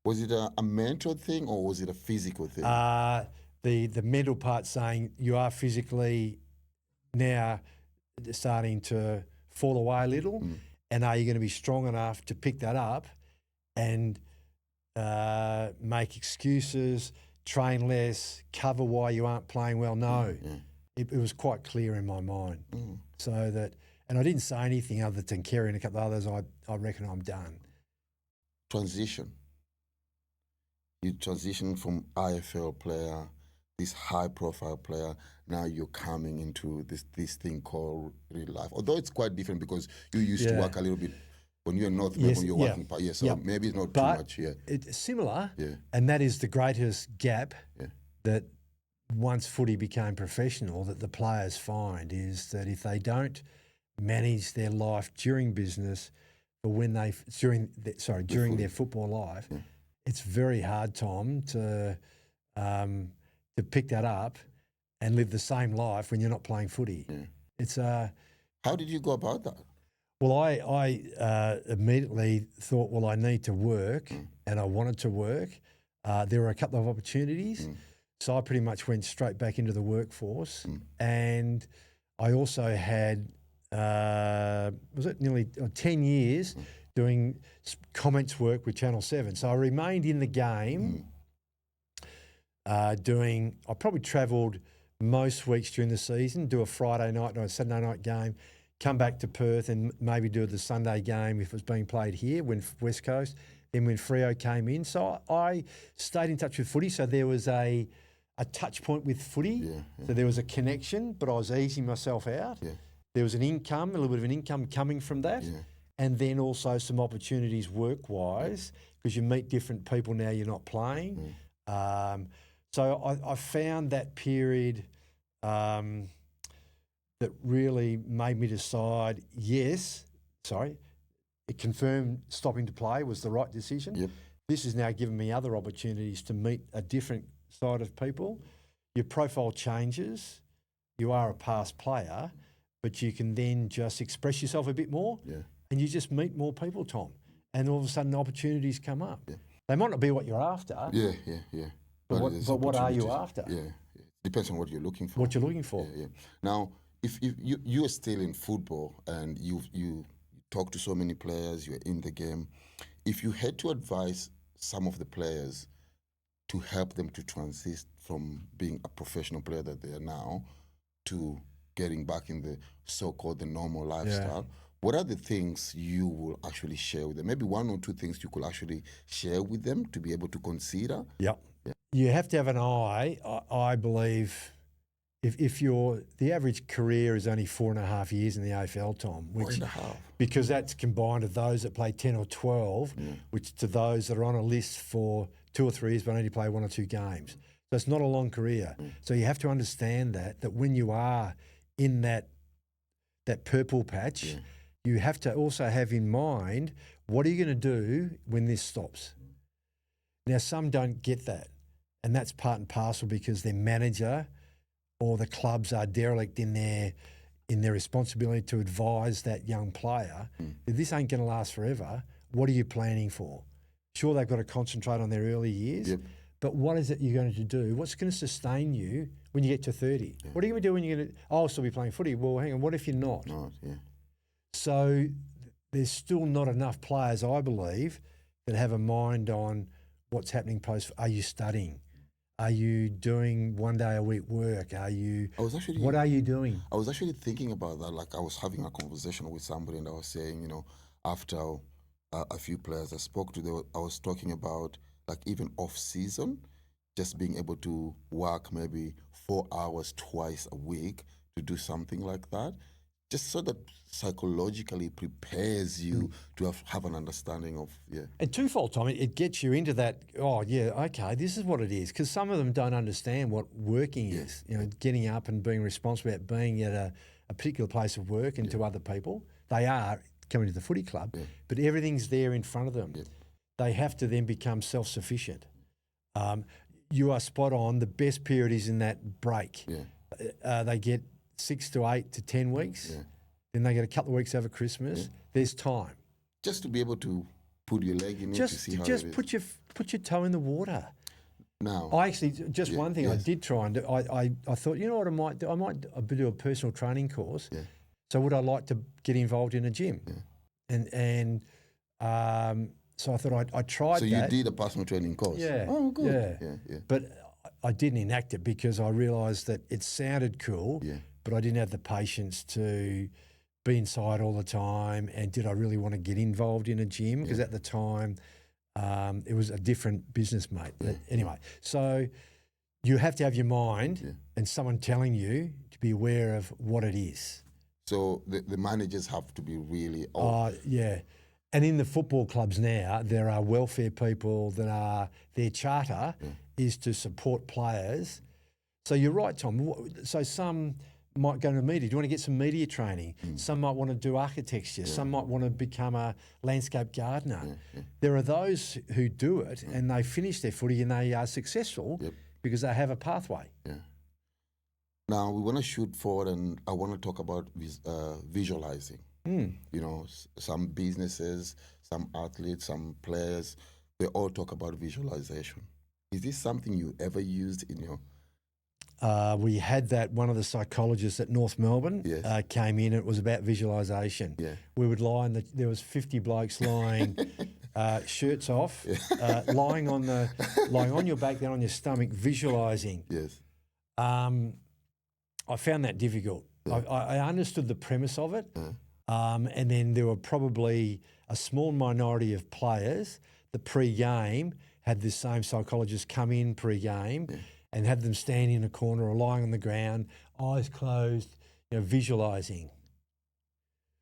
Was it a mental thing or was it a physical thing? The mental part saying you are physically now starting to fall away a little, and are you going to be strong enough to pick that up and make excuses, train less, cover why you aren't playing well? No. It was quite clear in my mind. So that, and I didn't say anything other than Kerry and a couple of others, I reckon I'm done. Transition. You transition from IFL player, this high-profile player, now you're coming into this thing called real life. Although it's quite different because you used to work a little bit, when you're in North Melbourne, you're working part. So maybe it's not too much. It's similar, and that is the greatest gap that once footy became professional that the players find is that if they don't manage their life during business, or when they during their football life, it's very hard, Tom, to pick that up and live the same life when you're not playing footy. It's How did you go about that? Well, I immediately thought, well, I need to work, and I wanted to work. There were a couple of opportunities. So I pretty much went straight back into the workforce, and I also had, was it nearly 10 years doing comments work with Channel 7. So I remained in the game I probably travelled most weeks during the season, do a Friday night or a Saturday night game, come back to Perth and maybe do the Sunday game if it was being played here when West Coast, then when Freo came in. So I stayed in touch with footy. So there was a touch point with footy. So there was a connection, but I was easing myself out. There was an income, a little bit of an income coming from that. And then also some opportunities work-wise because you meet different people now you're not playing. So I found that period that really made me decide, it confirmed stopping to play was the right decision. This has now given me other opportunities to meet a different side of people. Your profile changes. You are a past player, but you can then just express yourself a bit more and you just meet more people, Tom. And all of a sudden opportunities come up. They might not be what you're after. But what are you after? Depends on what you're looking for. What you're looking for. Now, if you are still in football and you talk to so many players, you're in the game, if you had to advise some of the players to help them to transit from being a professional player that they are now to getting back in the so-called the normal lifestyle, what are the things you will actually share with them? Maybe one or two things you could actually share with them to be able to consider. Yep. You have to have an eye, I believe. If the average career is only 4.5 years in the AFL, Tom, which 4.5. because that's combined of those that play 10 or 12, which to those that are on a list for 2 or 3 years but only play 1 or 2 games. So it's not a long career. So you have to understand that when you are in that purple patch, you have to also have in mind, what are you going to do when this stops? Now, some don't get that, and that's part and parcel because their manager or the clubs are derelict in their responsibility to advise that young player, if this ain't going to last forever, what are you planning for? Sure, they've got to concentrate on their early years, but what is it you're going to do? What's going to sustain you when you get to 30? What are you going to do when you're going to, I'll still be playing footy. Well, hang on, what if you're not? So there's still not enough players, I believe, that have a mind on what's happening post. Are you studying? Are you doing 1 day a week work? What are you doing? I was actually thinking about that. Like I was having a conversation with somebody and I was saying, after a few players I spoke to, I was talking about like even off season, just being able to work maybe 4 hours twice a week to do something like that, just so that psychologically prepares you to have an understanding of, And twofold, Tom, it gets you into that, okay, this is what it is. Because some of them don't understand what working is, getting up and being responsible about being at a particular place of work and to other people. They are coming to the footy club, but everything's there in front of them. They have to then become self-sufficient. You are spot on. The best period is in that break. They get 6 to 8 to 10 weeks. Then they get a couple of weeks over Christmas. There's time. Just to be able to put your leg in it to see how it is. Just put your toe in the water. Now, I actually, one thing I did try and do, I thought, you know what I might do? I might do a personal training course. So would I like to get involved in a gym? So I thought I tried that. So you did a personal training course? Yeah. Oh, good. Yeah. But I didn't enact it because I realised that it sounded cool, but I didn't have the patience to be inside all the time. And did I really want to get involved in a gym? Because at the time, it was a different business, mate. But anyway, so you have to have your mind and someone telling you to be aware of what it is. So the managers have to be really... And in the football clubs now, there are welfare people that their charter is to support players. So you're right, Tom. So some might go to media. Do you want to get some media training? Some might want to do architecture. Some might want to become a landscape gardener. There are those who do it and they finish their footy and they are successful because they have a pathway. Now, we want to shoot forward and I want to talk about visualizing. Some businesses, some athletes, some players, they all talk about visualization. Is this something you ever used in your... We had that, one of the psychologists at North Melbourne came in, and it was about visualisation. We would lie there was 50 blokes lying, shirts off, lying on your back, then on your stomach, visualising. I found that difficult. I understood the premise of it, and then there were probably a small minority of players that pre-game had this same psychologist come in pre-game and have them stand in a corner or lying on the ground, eyes closed, visualising.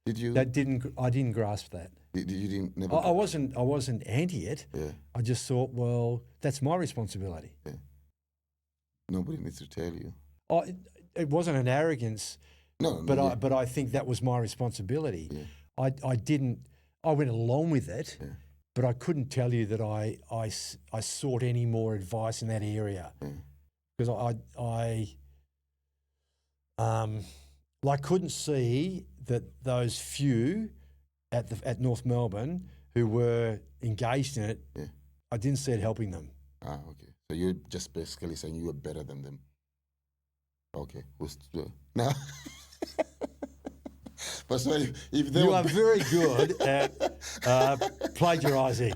Did you? I didn't grasp that. I wasn't anti it. I just thought, well, that's my responsibility. Nobody needs to tell you. It wasn't an arrogance. No, but I think that was my responsibility. I went along with it, but I couldn't tell you that I sought any more advice in that area because I couldn't see that those few at North Melbourne who were engaged in it, I didn't see it helping them. Okay. So you're just basically saying you were better than them. Okay. Now, but so if they you are very good at plagiarising.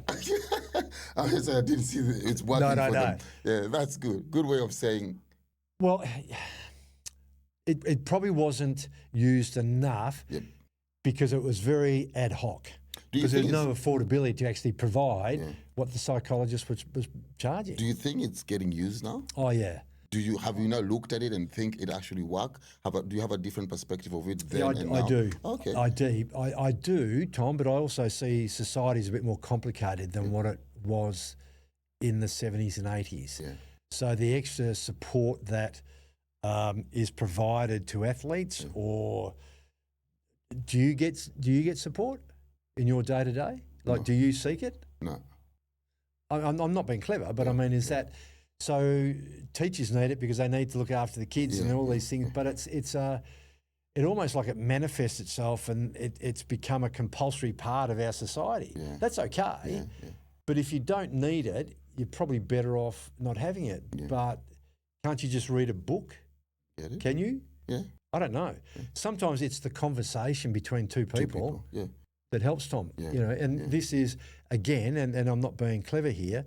I didn't see it's working for them. No. Yeah, that's good. Good way of saying. Well, it probably wasn't used enough because it was very ad hoc. Because there's no affordability to actually provide what the psychologist was charging. Do you think it's getting used now? Oh, yeah. Have you now looked at it and think it actually work? Do you have a different perspective of it then and now? I do. Okay. I do, Tom, but I also see society is a bit more complicated than what it was in the 70s and 80s. Yeah. So the extra support that is provided to athletes, or do you get support in your day to day? Like, do you seek it? No. I'm not being clever, but I mean, is that so? Teachers need it because they need to look after the kids and all these things. But it almost like it manifests itself, and it's become a compulsory part of our society. Yeah. That's okay, but if you don't need it, you're probably better off not having it. Yeah. But can't you just read a book? Get it? Can you? Yeah. I don't know. Yeah. Sometimes it's the conversation between two people. That helps, Tom. This is, again, and I'm not being clever here,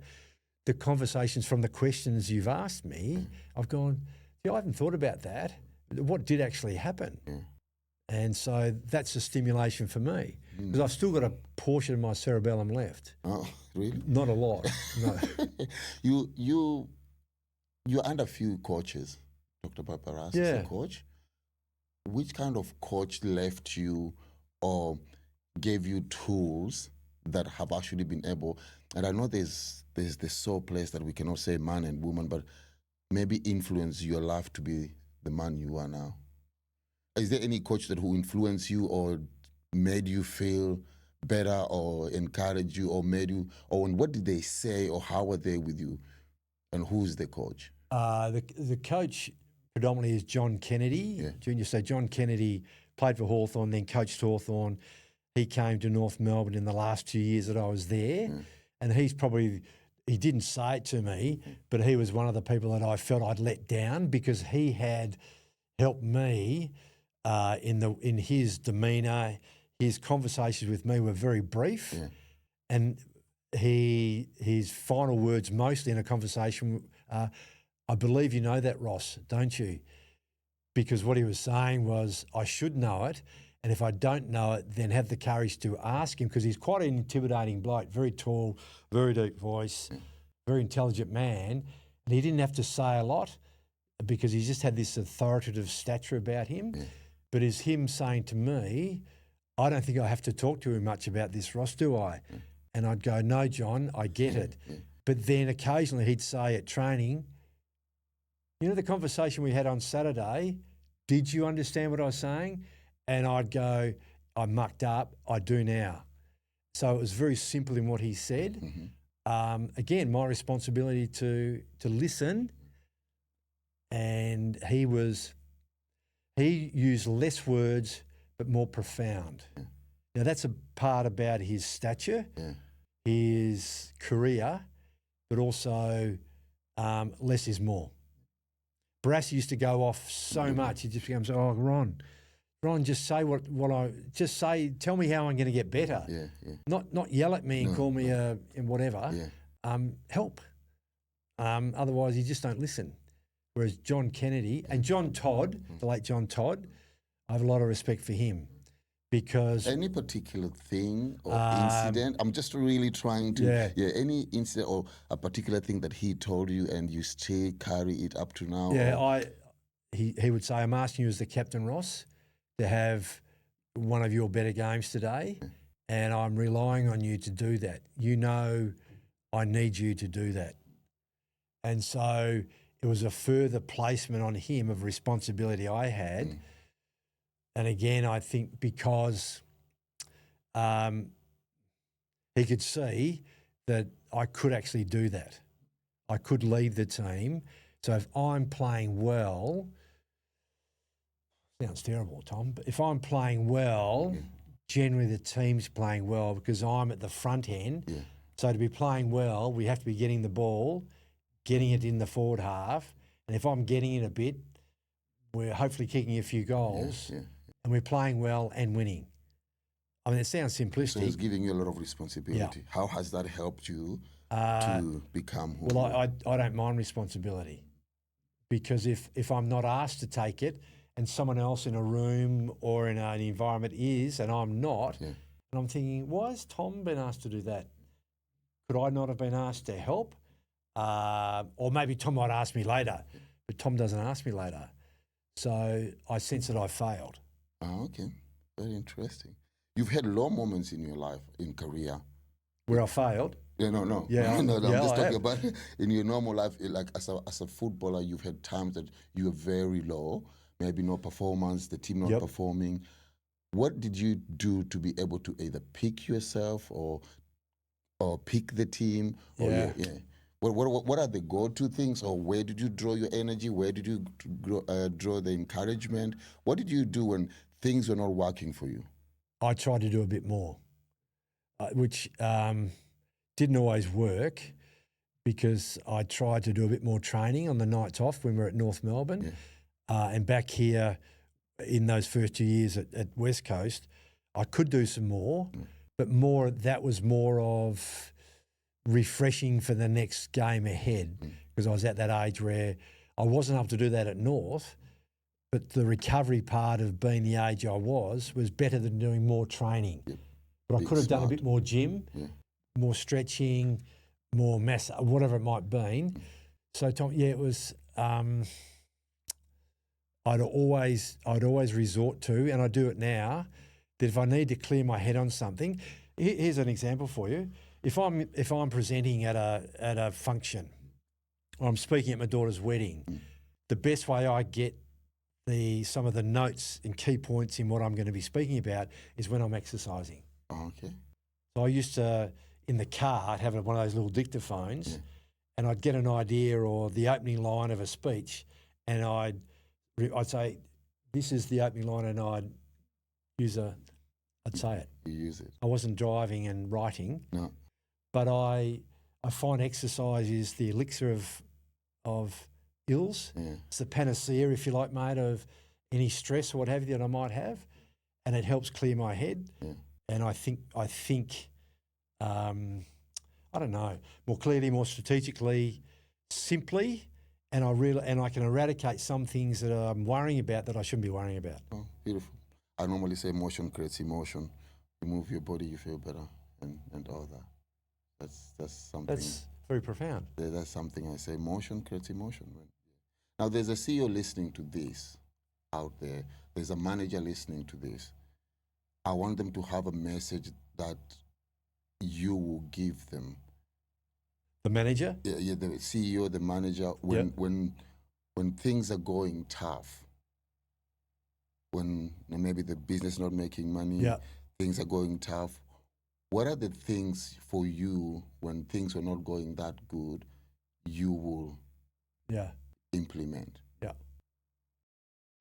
the conversations from the questions you've asked me, I've gone, I haven't thought about that. What did actually happen? And so that's a stimulation for me, because I've still got a portion of my cerebellum left. Oh, really? Not a lot, no. You're under a few coaches. Dr. Paparazzi is a coach. Which kind of coach left you or gave you tools that have actually been able, and I know there's this sore place that we cannot say man and woman, but maybe influence your life to be the man you are now? Is there any coach who influenced you or made you feel better or encouraged you or made you, or what did they say or how were they with you? And who's the coach? The coach predominantly is John Kennedy, Junior. So John Kennedy played for Hawthorn, then coached Hawthorn. He came to North Melbourne in the last 2 years that I was there, and he didn't say it to me, but he was one of the people that I felt I'd let down, because he had helped me in his demeanour. His conversations with me were very brief, and his final words mostly in a conversation, I believe you know that, Ross, don't you? Because what he was saying was, I should know it, and if I don't know it, then have the courage to ask him, because he's quite an intimidating bloke, very tall, very deep voice, very intelligent man, and he didn't have to say a lot because he just had this authoritative stature about him. But it's him saying to me, I don't think I have to talk to him much about this, Ross, do I? And I'd go, no, John, I get it. But then occasionally he'd say at training, you know the conversation we had on Saturday, did you understand what I was saying? And I'd go, I mucked up, I do now. So it was very simple in what he said. Again, my responsibility to listen. And he used less words, but more profound. Now that's a part about his stature, his career, but also less is more. Brass used to go off so much, he just becomes, oh, Ron, just say tell me how I'm going to get better. Not yell at me and call me and whatever. Help. Otherwise, you just don't listen. Whereas John Kennedy and John Todd, the late John Todd, I have a lot of respect for him, because any particular thing or incident. I'm just really trying to any incident or a particular thing that he told you and you still carry it up to now. He would say, I'm asking you as the captain, Ross, to have one of your better games today, and I'm relying on you to do that. You know I need you to do that. And so it was a further placement on him of responsibility I had. And again, I think because he could see that I could actually do that. I could lead the team. So if I'm playing well, sounds terrible, Tom, but if I'm playing well, generally the team's playing well because I'm at the front end. So to be playing well, we have to be getting the ball, getting it in the forward half. And if I'm getting it a bit, we're hopefully kicking a few goals and we're playing well and winning. I mean, it sounds simplistic. So it's giving you a lot of responsibility. How has that helped you to become who Well, I don't mind responsibility, because if I'm not asked to take it and someone else in a room or in an environment is, and I'm not. Yeah. And I'm thinking, why has Tom been asked to do that? Could I not have been asked to help? Or maybe Tom might ask me later, but Tom doesn't ask me later. So I sense that I failed. Oh, okay. Very interesting. You've had low moments in your life, in career. Where I failed? Yeah, no. Yeah, no, yeah, I'm just I talking have. about in your normal life, like as a footballer, you've had times that you were very low, maybe no performance, the team not Yep. performing. What did you do to be able to either pick yourself or pick the team? Or Yeah. What are the go-to things, or where did you draw your energy? Where did you draw the encouragement? What did you do when things were not working for you? I tried to do a bit more, which didn't always work because I tried to do a bit more training on the nights off when we were at North Melbourne. And back here in those first 2 years at West Coast, I could do some more, but that was more of refreshing for the next game ahead because I was at that age where I wasn't able to do that at North, but the recovery part of being the age I was better than doing more training. But I could have done a bit more gym, more stretching, more mass, whatever it might be. So Tom, it was. I'd always resort to, and I do it now, that if I need to clear my head on something, here's an example for you. If I'm presenting at a function, or I'm speaking at my daughter's wedding, the best way I get some of the notes and key points in what I'm going to be speaking about is when I'm exercising. Oh, okay. So I used to, in the car, I'd have one of those little dictaphones, and I'd get an idea or the opening line of a speech, and I'd say, this is the opening line, and I'd say it. You use it. I wasn't driving and writing. No. But I find exercise is the elixir of ills. Yeah. It's the panacea, if you like, mate, of any stress or what have you that I might have, and it helps clear my head. Yeah. And I think I don't know, more clearly, more strategically, simply, and I can eradicate some things that I'm worrying about that I shouldn't be worrying about. Oh, beautiful. I normally say motion creates emotion. You move your body, you feel better, and all that. That's something. That's very profound. That's something I say. Motion creates emotion. Now, there's a CEO listening to this out there. There's a manager listening to this. I want them to have a message that you will give them. The manager? Yeah, the CEO, the manager. When things are going tough, when maybe the business not making money, things are going tough. What are the things for you when things are not going that good, you will implement? Yeah.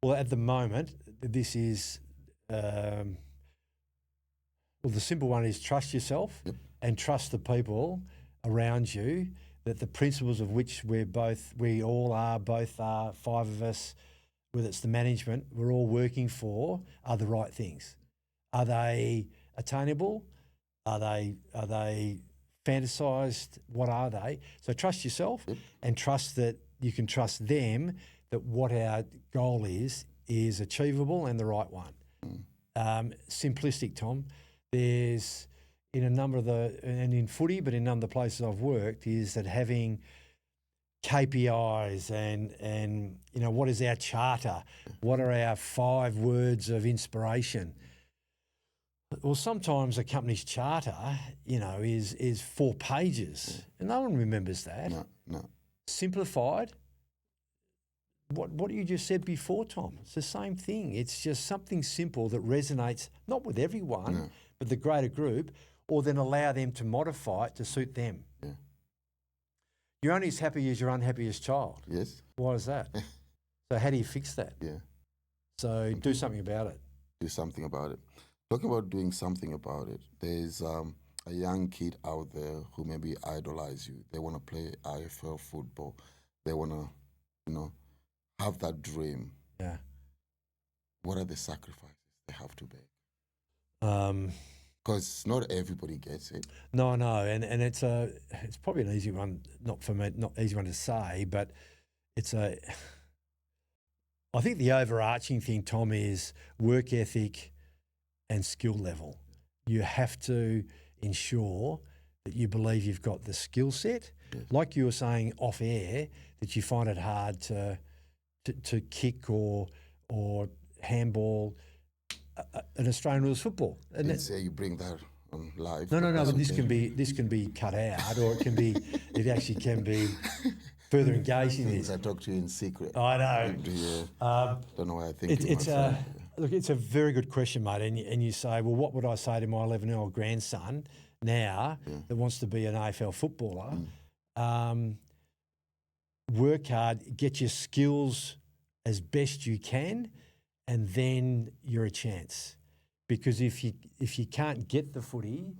Well, at the moment, this is, the simple one is trust yourself and trust the people around you, that the principles of which we all are, five of us, whether it's the management, we're all working for, are the right things. Are they attainable? Are they fantasized? What are they? So trust yourself and trust that you can trust them, that what our goal is achievable and the right one. Simplistic, Tom. There's in a number of and in footy, but in a number of places I've worked, is that having KPIs and what is our charter? What are our 5 words of inspiration? Well, sometimes a company's charter, is 4 pages, and no one remembers that. No. Simplified. What you just said before, Tom, it's the same thing. It's just something simple that resonates, not with everyone, but the greater group, or then allow them to modify it to suit them. Yeah. You're only as happy as your unhappiest child. Yes. Why is that? So how do you fix that? Yeah. So do something about it. Do something about it. Talking about doing something about it, there's a young kid out there who maybe idolize you. They want to play AFL football. They want to, have that dream. Yeah. What are the sacrifices they have to make? Because not everybody gets it. No, and it's probably an easy one, not for me, not easy one to say, but it's I think the overarching thing, Tom, is work ethic and skill level. You have to ensure that you believe you've got the skill set. Yes. Like you were saying off air, that you find it hard to kick or handball an Australian rules football. And Let's say you bring that on live. no, that's but this okay. can be cut out, or it actually can be further engaged in Things this. I talk to you in secret. I know. Yeah. Don't know why I think It's look, it's a very good question, mate. And you say, well, what would I say to my 11-year-old grandson now that wants to be an AFL footballer? Work hard, get your skills as best you can, and then you're a chance. Because if you can't get the footy,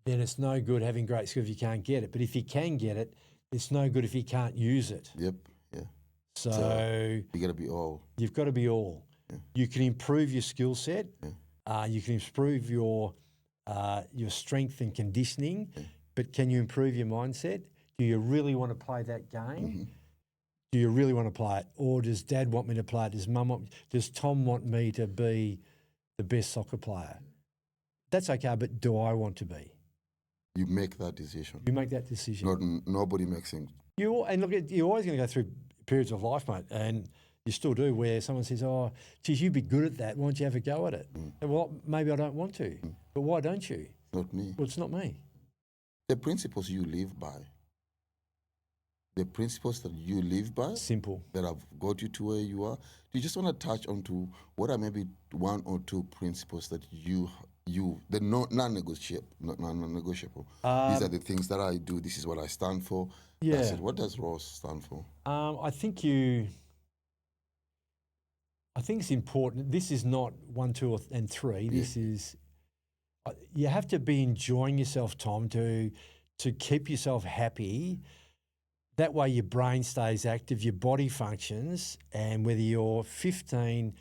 then it's no good having great skills if you can't get it. But if you can get it, it's no good if you can't use it. Yep. Yeah. So you got to be all. You've got to be all. Yeah. You can improve your skill set. Yeah. You can improve your strength and conditioning. Yeah. But can you improve your mindset? Do you really want to play that game? Mm-hmm. Do you really want to play it? Or does Dad want me to play it? Does Tom want me to be the best soccer player? That's okay, but do I want to be? You make that decision. You make that decision. Nobody makes it. You're always going to go through periods of life, mate, and you still do, where someone says, oh, geez, you'd be good at that. Why don't you have a go at it? And, well, maybe I don't want to. But why don't you? Not me. Well, it's not me. The principles you live by. The principles that you live by. Simple. That have got you to where you are. Do you just want to touch on to what are maybe one or two principles that the non-negotiable. These are the things that I do. This is what I stand for. Yeah. That's it. What does Ross stand for? I think it's important. This is not 1, 2, and 3. This is, you have to be enjoying yourself, Tom, to keep yourself happy. That way your brain stays active, your body functions, and whether you're 15,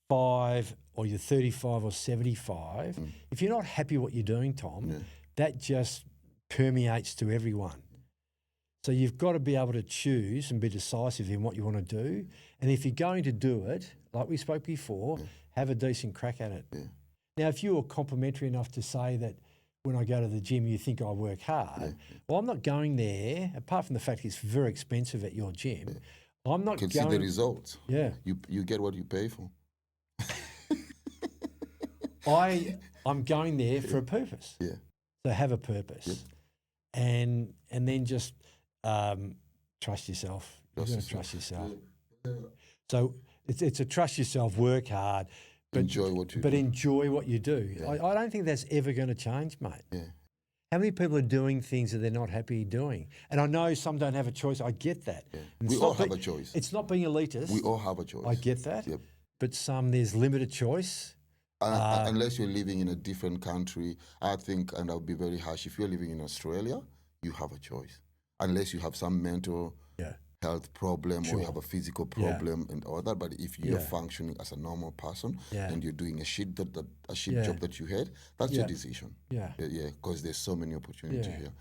5, or you're 35 or 75, if you're not happy what you're doing, Tom, that just permeates to everyone. So you've got to be able to choose and be decisive in what you want to do. And if you're going to do it, like we spoke before, have a decent crack at it. Yeah. Now, if you were complimentary enough to say that when I go to the gym, you think I work hard, well, I'm not going there, apart from the fact it's very expensive at your gym. I'm not going... You can see the results. Yeah. You get what you pay for. I'm going there for a purpose. Yeah. So have a purpose. And then just trust yourself. You've got to trust yourself. So it's a trust yourself, work hard, but enjoy what you do. Yeah. I don't think that's ever going to change, mate. Yeah. How many people are doing things that they're not happy doing? And I know some don't have a choice. I get that. Yeah. We all have a choice. It's not being elitist. We all have a choice. I get that. Yep. But there's limited choice. Unless you're living in a different country, I think, and I'll be very harsh, if you're living in Australia, you have a choice. Unless you have some mental health problem or you have a physical problem and all that. But if you're functioning as a normal person and you're doing a shit job that you had, that's your decision. Yeah, because there's so many opportunities here.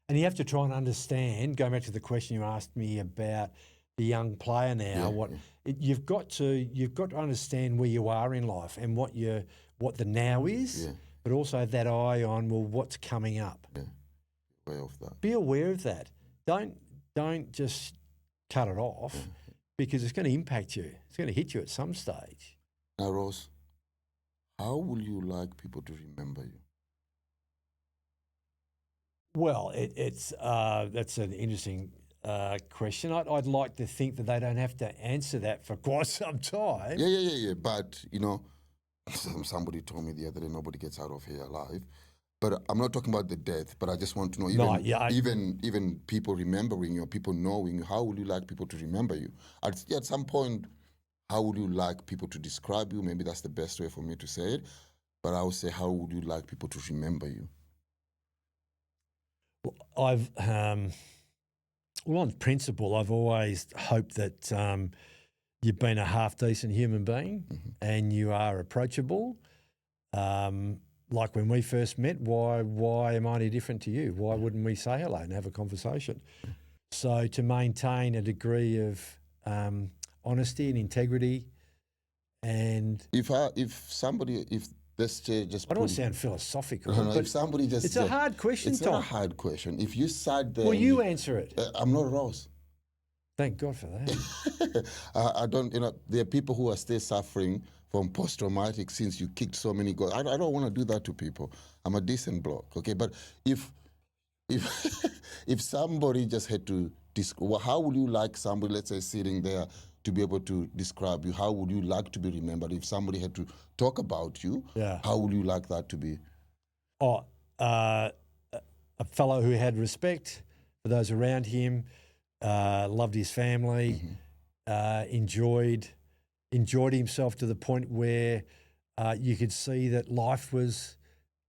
And you have to try and understand, going back to the question you asked me about the young player now, you've got to understand where you are in life and what the now is, but also have that eye on, well, what's coming up. Yeah. Aware of that. Be aware of that. Don't just cut it off because it's going to impact you. It's going to hit you at some stage. Now, Ross, how will you like people to remember you? Well, that's an interesting question. I'd like to think that they don't have to answer that for quite some time. Yeah. But, somebody told me the other day, nobody gets out of here alive. But I'm not talking about the death, but I just want to know, even people remembering you, people knowing you, how would you like people to remember you? At some point, how would you like people to describe you? Maybe that's the best way for me to say it. But I would say, how would you like people to remember you? On principle, I've always hoped that you've been a half-decent human being and you are approachable. Like when we first met, why am I any different to you? Why wouldn't we say hello and have a conversation? So to maintain a degree of honesty and integrity. And If let's say just I don't put sound philosophical, no, but if somebody just it's a hard question, it's Tom. not a hard question. If you sat there, Well, and you answer it. I'm not Ross. Thank God for that. I don't, there are people who are still suffering from post-traumatic since you kicked so many goals. I don't want to do that to people. I'm a decent bloke, okay? But if if somebody just had to, how would you like somebody, let's say, sitting there to be able to describe you? How would you like to be remembered? If somebody had to talk about you, Yeah. how would you like that to be? Oh, a fellow who had respect for those around him, loved his family, enjoyed himself to the point where you could see that life was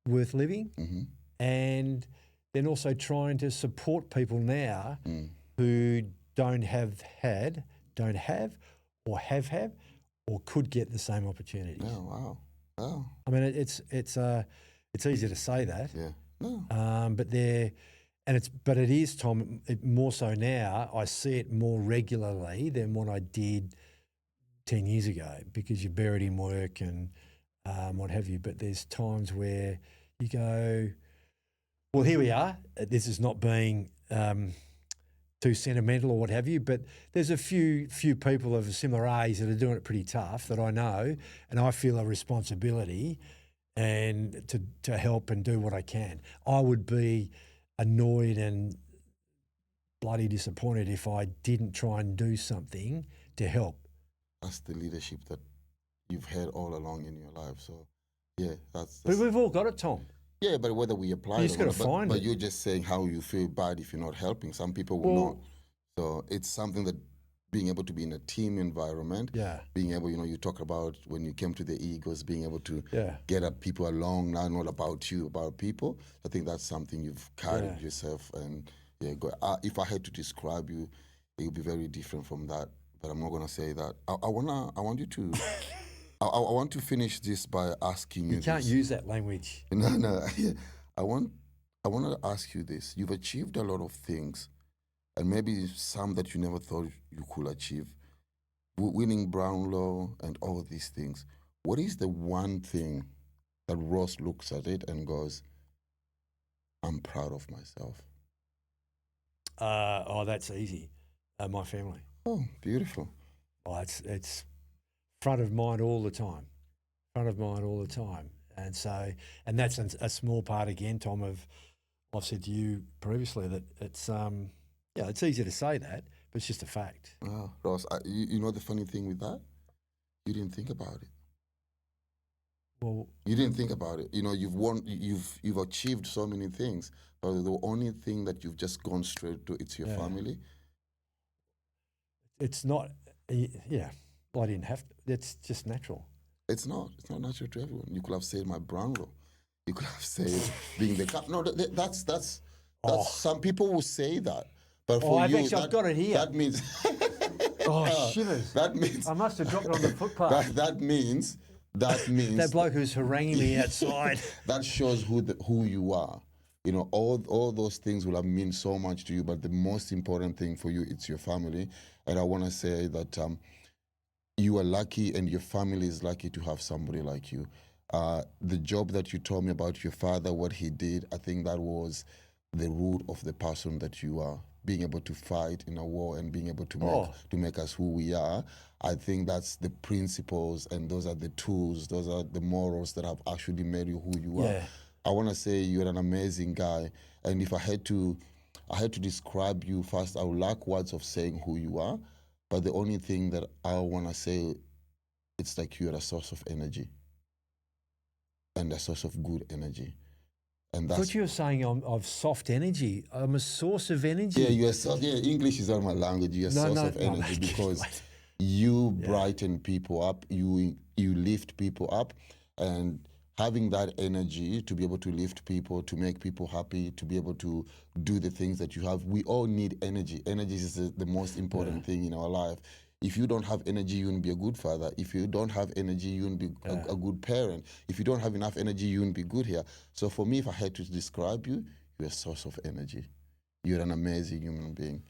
worth living, and then also trying to support people now who don't have, or have had, or could get the same opportunities. Oh, wow. Oh. I mean, it's easy to say that. Yeah. No. But it is, Tom, more so now. I see it more regularly than what I did 10 years ago, because you're buried in work and what have you. But there's times where you go, well, here we are. This is not being too sentimental or what have you, but there's a few people of a similar age that are doing it pretty tough that I know, and I feel a responsibility and to help and do what I can. I would be annoyed and bloody disappointed if I didn't try and do something to help. That's the leadership that you've had all along in your life. So, yeah, that's But we've all got it, Tom. yeah, but whether we apply You it just or gotta not, find but it. you're just saying how you feel bad if you're not helping. Some people will not. So it's something that being able to be in a team environment, being able, you talk about when you came to the Eagles, being able to get people along, not about you, about people. I think that's something you've carried yourself. And if I had to describe you, it would be very different from that. But I'm not going to say that. I want you to. I want to finish this by asking you. You can't use that language. No. I want to ask you this. You've achieved a lot of things, and maybe some that you never thought you could achieve. Winning Brownlow and all these things. What is the one thing that Ross looks at it and goes, I'm proud of myself? That's easy. My family. Oh, beautiful. Oh, it's front of mind all the time. And that's a small part again, Tom, of I've said to you previously that it's easy to say that, but it's just a fact. Oh, Ross, you know the funny thing with that? You didn't think about it. Well, you didn't think about it. You've achieved so many things, but the only thing that you've just gone straight to, it's your family. It's not, well, I didn't have to. It's just natural. It's not natural to everyone. You could have said my Brownlow. You could have said being the cap. No, that's some people will say that. But for you, I've got it here. That means shivers. That means I must have dropped it on the footpath. That means that bloke who's haranguing me outside. That shows who you are. All those things will have mean so much to you, but the most important thing for you, it's your family. And I want to say that you are lucky, and your family is lucky to have somebody like you. The job that you told me about your father, what he did, I think that was the root of the person that you are. Being able to fight in a war and being able to make us who we are. I think that's the principles, and those are the tools, those are the morals that have actually made you who you are. I want to say you're an amazing guy, and if I had to describe you first, I would lack words of saying who you are, but the only thing that I want to say, it's like you're a source of energy, and a source of good energy. And that's, I thought you were saying I'm soft energy. I'm a source of energy. Yeah, English is not my language. You're a source of energy because you brighten people up, you lift people up, and having that energy to be able to lift people, to make people happy, to be able to do the things that you have. We all need energy. Energy is the most important thing in our life. If you don't have energy, you won't be a good father. If you don't have energy, you won't be a good parent. If you don't have enough energy, you won't be good here. So for me, if I had to describe you, you're a source of energy. You're an amazing human being.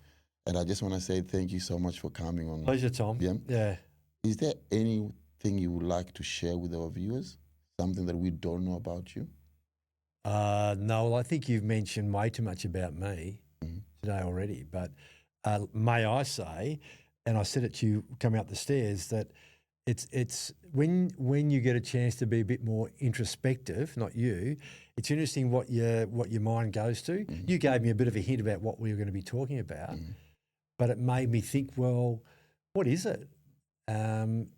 And I just want to say thank you so much for coming on. Pleasure, Tom. Yeah. Is there anything you would like to share with our viewers? Something that we don't know about you? No, well, I think you've mentioned way too much about me today already. But may I say, and I said it to you coming up the stairs, that it's when you get a chance to be a bit more introspective, not you, it's interesting what your mind goes to. You gave me a bit of a hint about what we were going to be talking about, but it made me think, well, what is it? And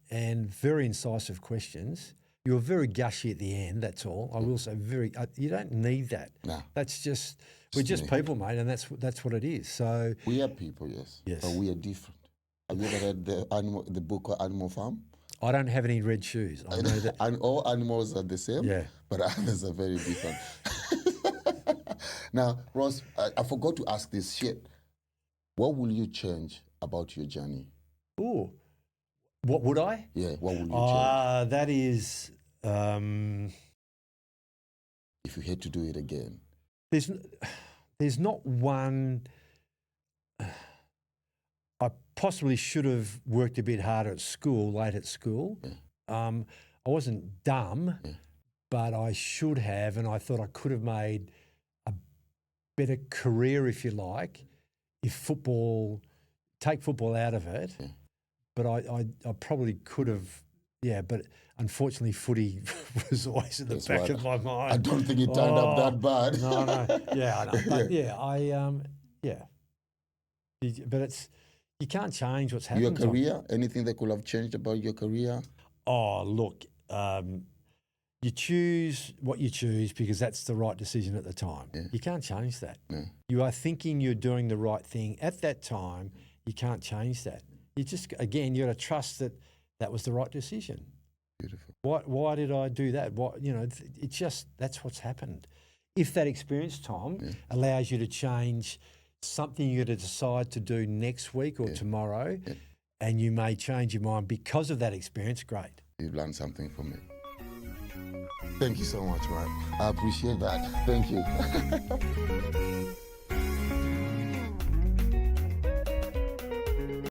very incisive questions. You were very gushy at the end, that's all. I will say you don't need that. No. That's just, we're just people, mate, and that's what it is. So we are people, yes. But we are different. Have you ever read the book called Animal Farm? I don't have any red shoes. I know that. And all animals are the same, Yeah. but others are very different. Now, Ross, I forgot to ask this shit. What will you change about your journey? Ooh. What would I? Yeah, what will you change? That is... if you had to do it again. There's not one... I possibly should have worked a bit harder at school, late at school. Yeah. I wasn't dumb, but I should have, and I thought I could have made a better career, if you like, if take football out of it. Yeah. But I probably could have, but unfortunately footy was always in the back of my mind. I don't think it turned up that bad. No. Yeah, I know. But but you can't change what's happened. Your career? Anything that could have changed about your career? Oh, look, you choose what you choose because that's the right decision at the time. Yeah. You can't change that. No. You are thinking you're doing the right thing at that time. You can't change that. You just, again, you got to trust that was the right decision. Beautiful. Why did I do that? It's just, that's what's happened. If that experience, Tom, allows you to change something you're going to decide to do next week or tomorrow, and you may change your mind because of that experience, great. You've learned something from me. Thank you so much, man. I appreciate that. Thank you.